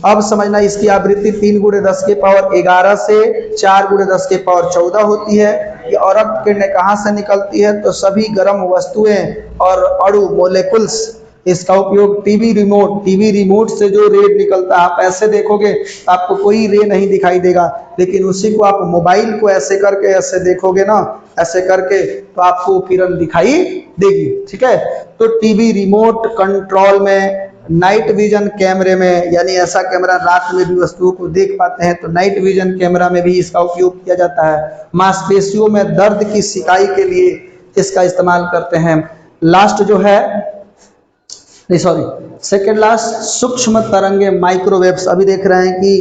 अब समझना इसकी आवृत्ति 3 × 10⁻11 से 4 × 10⁻14 होती है। ये औरक्त किरणें कहाँ से निकलती है, तो सभी गर्म वस्तुएं और अणु मोलेकुल्स, इसका उपयोग टीवी रिमोट से जो रे निकलता है, आप ऐसे देखोगे तो आपको कोई रे नहीं दिखाई देगा, लेकिन उसी को आप मोबाइल को ऐसे करके ऐसे देखोगे ना, ऐसे करके, तो आपको किरण दिखाई देगी। ठीक है, तो टीवी रिमोट कंट्रोल में, नाइट विजन कैमरे में, यानी ऐसा कैमरा रात में भी वस्तुओं को देख पाते हैं, तो नाइट विजन कैमरा में भी इसका उपयोग किया जाता है। मांसपेशियों में दर्द की सिकाई के लिए इसका इस्तेमाल करते हैं। लास्ट जो है, सेकेंड लास्ट, सूक्ष्म तरंगे माइक्रोवेव्स। अभी देख रहे हैं कि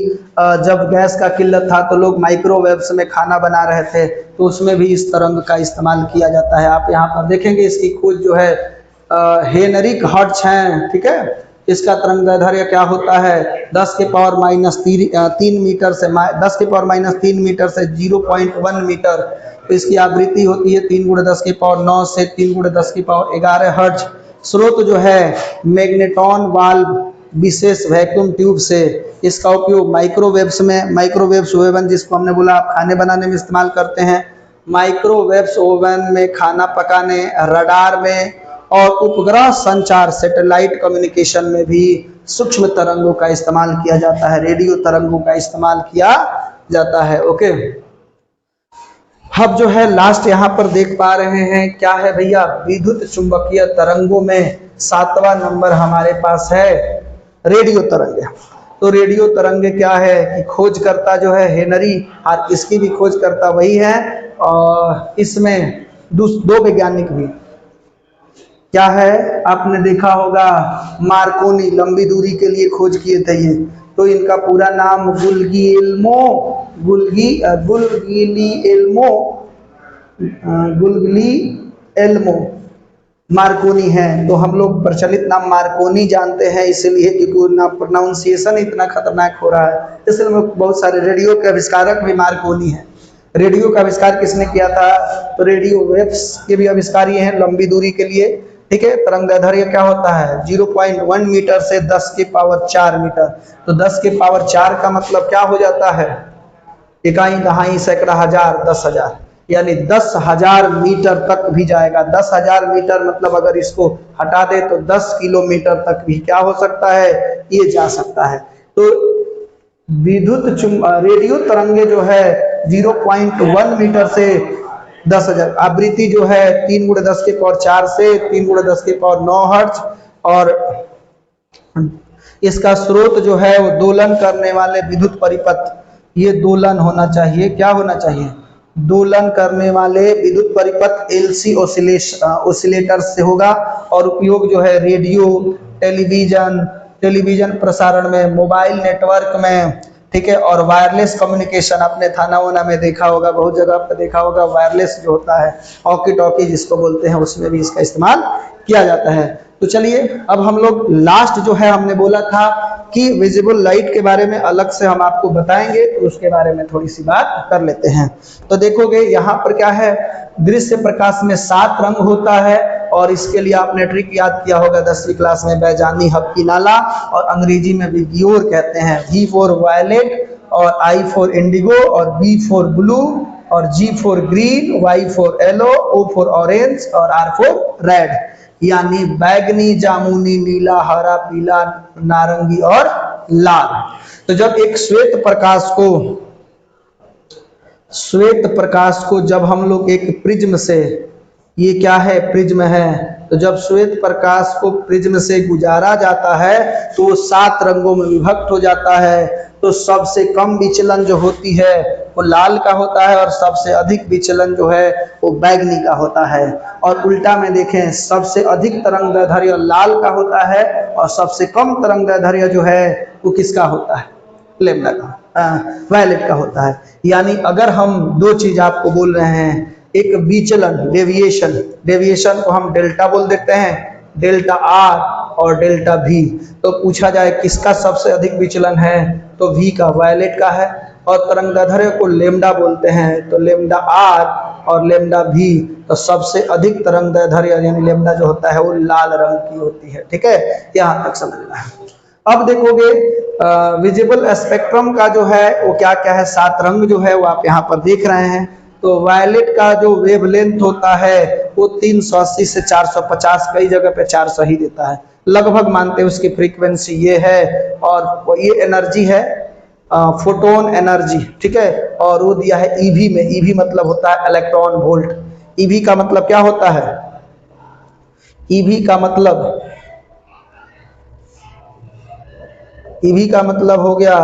जब गैस का किल्लत था तो लोग माइक्रोवेव्स में खाना बना रहे थे, तो उसमें भी इस तरंग का इस्तेमाल किया जाता है। आप यहाँ पर देखेंगे इसकी खोज जो है हेनरिक हर्ट्ज हैं। ठीक है, इसका तरंगदैर्घ्य क्या होता है 10⁻³ मीटर से 10⁻³ मीटर से 0.1 मीटर। तो इसकी आवृत्ति होती है 3 × 10⁻9 से 3 × 10⁻11 हर्ट्ज। स्रोत जो है मैग्नेट्रॉन वाल्व विशेष वैक्यूम ट्यूब से। इसका उपयोग माइक्रोवेव्स में, माइक्रोवेव्स ओवन जिसको हमने बोला आप खाने बनाने में इस्तेमाल करते हैं, माइक्रोवेव्स ओवन में, खाना पकाने, रडार में, और उपग्रह संचार सैटेलाइट कम्युनिकेशन में भी सूक्ष्म तरंगों का इस्तेमाल किया जाता है, रेडियो तरंगों का इस्तेमाल किया जाता है। ओके, अब जो है लास्ट यहाँ पर देख पा रहे हैं क्या है भैया, विद्युत चुंबकीय तरंगों में 7वां नंबर हमारे पास है रेडियो तरंगे। तो रेडियो तरंगे क्या है कि खोजकर्ता जो है हेनरी, और इसकी भी खोजकर्ता वही है, और इसमें 2 वैज्ञानिक भी क्या है, आपने देखा होगा मार्कोनी, लंबी दूरी के लिए खोज किए थे ये। तो इनका पूरा नाम गुलियेल्मो मार्कोनी है, तो हम लोग प्रचलित नाम मार्कोनी जानते हैं इसलिए क्योंकि ना प्रोनाउंसिएशन इतना खतरनाक हो रहा है, इसलिए बहुत सारे रेडियो के आविष्कारक भी मार्कोनी है। रेडियो का आविष्कार किसने किया था? तो रेडियो वेव्स के भी आविष्कार ये हैं लंबी दूरी के लिए, ठीक है। तरंगदैर्घ्य क्या होता है? 0.1 मीटर से 10 की पावर 4 मीटर। तो 10 की पावर 4 का मतलब क्या हो जाता है? इकाई, दहाई, सैकड़ा, हजार, 10,000, यानी 10,000 मीटर तक भी जाएगा। 10,000 मीटर मतलब अगर इसको हटा दे तो 10 किलोमीटर तक भी क्या हो सकता है? ये जा सकता है। तो विद्युत रेडियो तरंगे जो है 0.1 मीटर से 10,000, आवृत्ति जो है 3 × 10 की पावर 4 से 3 × 10 की पावर 9 हर्ट्ज, और इसका स्रोत जो है वो दोलन करने वाले विद्युत परिपथ, ये दोलन होना चाहिए, क्या होना चाहिए? दोलन करने वाले विद्युत परिपथ एलसी ऑसिलेटर से होगा। और उपयोग जो है रेडियो, टेलीविजन प्रसारण में, मोबाइल नेटवर्क में, ठीक है, और वायरलेस कम्युनिकेशन। आपने थाना वाना में देखा होगा, बहुत जगह पर देखा होगा, वायरलेस जो होता है ऑकी टॉकी जिसको बोलते हैं, उसमें भी इसका इस्तेमाल किया जाता है। तो चलिए अब हम लोग लास्ट जो है, हमने बोला था कि विजिबल लाइट के बारे में अलग से हम आपको बताएंगे, तो उसके बारे में थोड़ी सी बात कर लेते हैं। तो देखोगे यहाँ पर क्या है, दृश्य प्रकाश में 7 रंग होता है, और इसके लिए आपने ट्रिक याद किया होगा 10वीं क्लास में, बैजानी, हबकी नाला, और अंग्रेजी में विब्योर कहते हैं। V फॉर वायलेट, और I फॉर इंडिगो, और B फॉर ब्लू, और G for green, Y for yellow, O for orange, और R फॉर रेड, यानी बैगनी, जामुनी, नीला, हरा, पीला, नारंगी और लाल। तो जब एक श्वेत प्रकाश को जब हम लोग एक प्रिज्म से, ये क्या है? प्रिज्म है। तो जब श्वेत प्रकाश को प्रिज्म से गुजारा जाता है तो वो 7 रंगों में विभक्त हो जाता है। तो सबसे कम विचलन जो होती है वो लाल का होता है, और सबसे अधिक विचलन जो है वो बैगनी का होता है। और उल्टा में देखें, सबसे अधिक तरंगदैर्घ्य लाल का होता है, और सबसे कम तरंगदैर्घ्य जो है वो किसका होता है? लैम्डा का, वायलेट का होता है। यानी अगर हम 2 चीज आपको बोल रहे हैं, एक विचलन, डेविएशन को हम डेल्टा बोल देते हैं, डेल्टा आर और डेल्टा भी। तो पूछा जाए किसका सबसे अधिक विचलन है, तो V का, वायलेट का है। और तरंगदैर्घ्य को लेम्डा बोलते हैं, तो लेम्डा आर और लेम्डा भी। तो सबसे अधिक तरंगदैर्घ्य यानी लेम्डा जो होता है वो लाल रंग की होती है, ठीक है, यहाँ तक समझना है। अब देखोगे विजिबल स्पेक्ट्रम का जो है वो क्या क्या है, 7 रंग जो है वो आप यहाँ पर देख रहे हैं। तो वायलेट का जो वेवलेंथ होता है वो 380 से 450, कई जगह पे 400 ही देता है, लगभग मानते हैं उसकी फ्रीक्वेंसी ये है। और ये एनर्जी है फोटोन एनर्जी, ठीक है। और वो दिया है ईवी में, ईवी मतलब होता है इलेक्ट्रॉन वोल्ट। ईवी का मतलब क्या होता है? ईवी का मतलब हो गया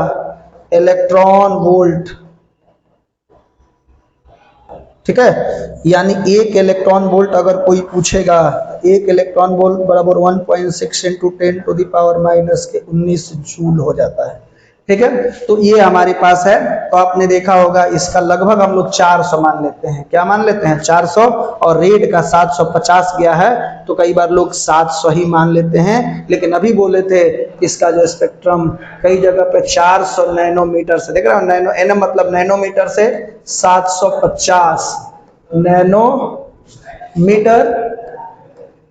इलेक्ट्रॉन वोल्ट, ठीक है। यानी 1 इलेक्ट्रॉन वोल्ट अगर कोई पूछेगा, 1 इलेक्ट्रॉन वोल्ट बराबर 1.6 × 10⁻⁻19 जूल हो जाता है, ठीक है। तो ये हमारे पास है। तो आपने देखा होगा इसका लगभग हम लोग 400 मान लेते हैं, क्या मान लेते हैं? 400। और रेड का 750 गया है, तो कई बार लोग 700 ही मान लेते हैं। लेकिन अभी बोले थे इसका जो स्पेक्ट्रम कई जगह पे 400 नैनोमीटर से, देख रहे हो, नैनो, एनम मतलब नैनोमीटर से 750 नैनोमीटर,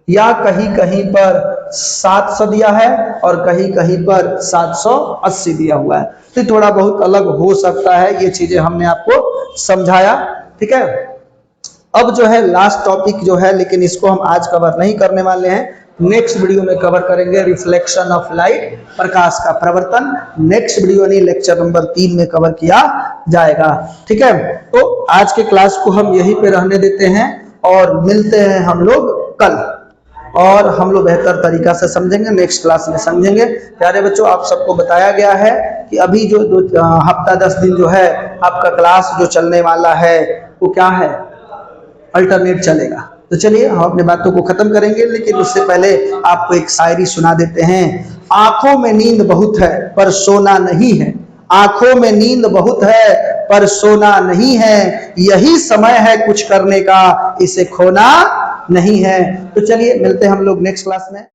या कहीं कहीं पर 700 दिया है और कहीं कहीं पर 780 दिया हुआ है। तो थोड़ा बहुत अलग हो सकता है, ये चीजें हमने आपको समझाया, ठीक है। अब जो है लास्ट टॉपिक जो है, लेकिन इसको हम आज कवर नहीं करने वाले हैं, नेक्स्ट वीडियो में कवर करेंगे। रिफ्लेक्शन ऑफ लाइट, प्रकाश का प्रवर्तन, नेक्स्ट वीडियो नहीं, लेक्चर नंबर 3 में कवर किया जाएगा, ठीक है। तो आज के क्लास को हम यहीं पे रहने देते हैं और मिलते हैं हम लोग कल, और हम लोग बेहतर तरीका से समझेंगे, नेक्स्ट क्लास में समझेंगे। प्यारे बच्चों, आप सबको बताया गया है कि अभी जो हफ्ता 10 दिन जो है आपका क्लास जो चलने वाला है वो क्या है? अल्टरनेट चलेगा। तो चलिए हम अपने बातों को खत्म करेंगे, लेकिन उससे पहले आपको एक शायरी सुना देते हैं। आंखों में नींद बहुत है पर सोना नहीं है, आंखों में नींद बहुत है पर सोना नहीं है, यही समय है कुछ करने का, इसे खोना नहीं है। तो चलिए मिलते हैं हम लोग नेक्स्ट क्लास में।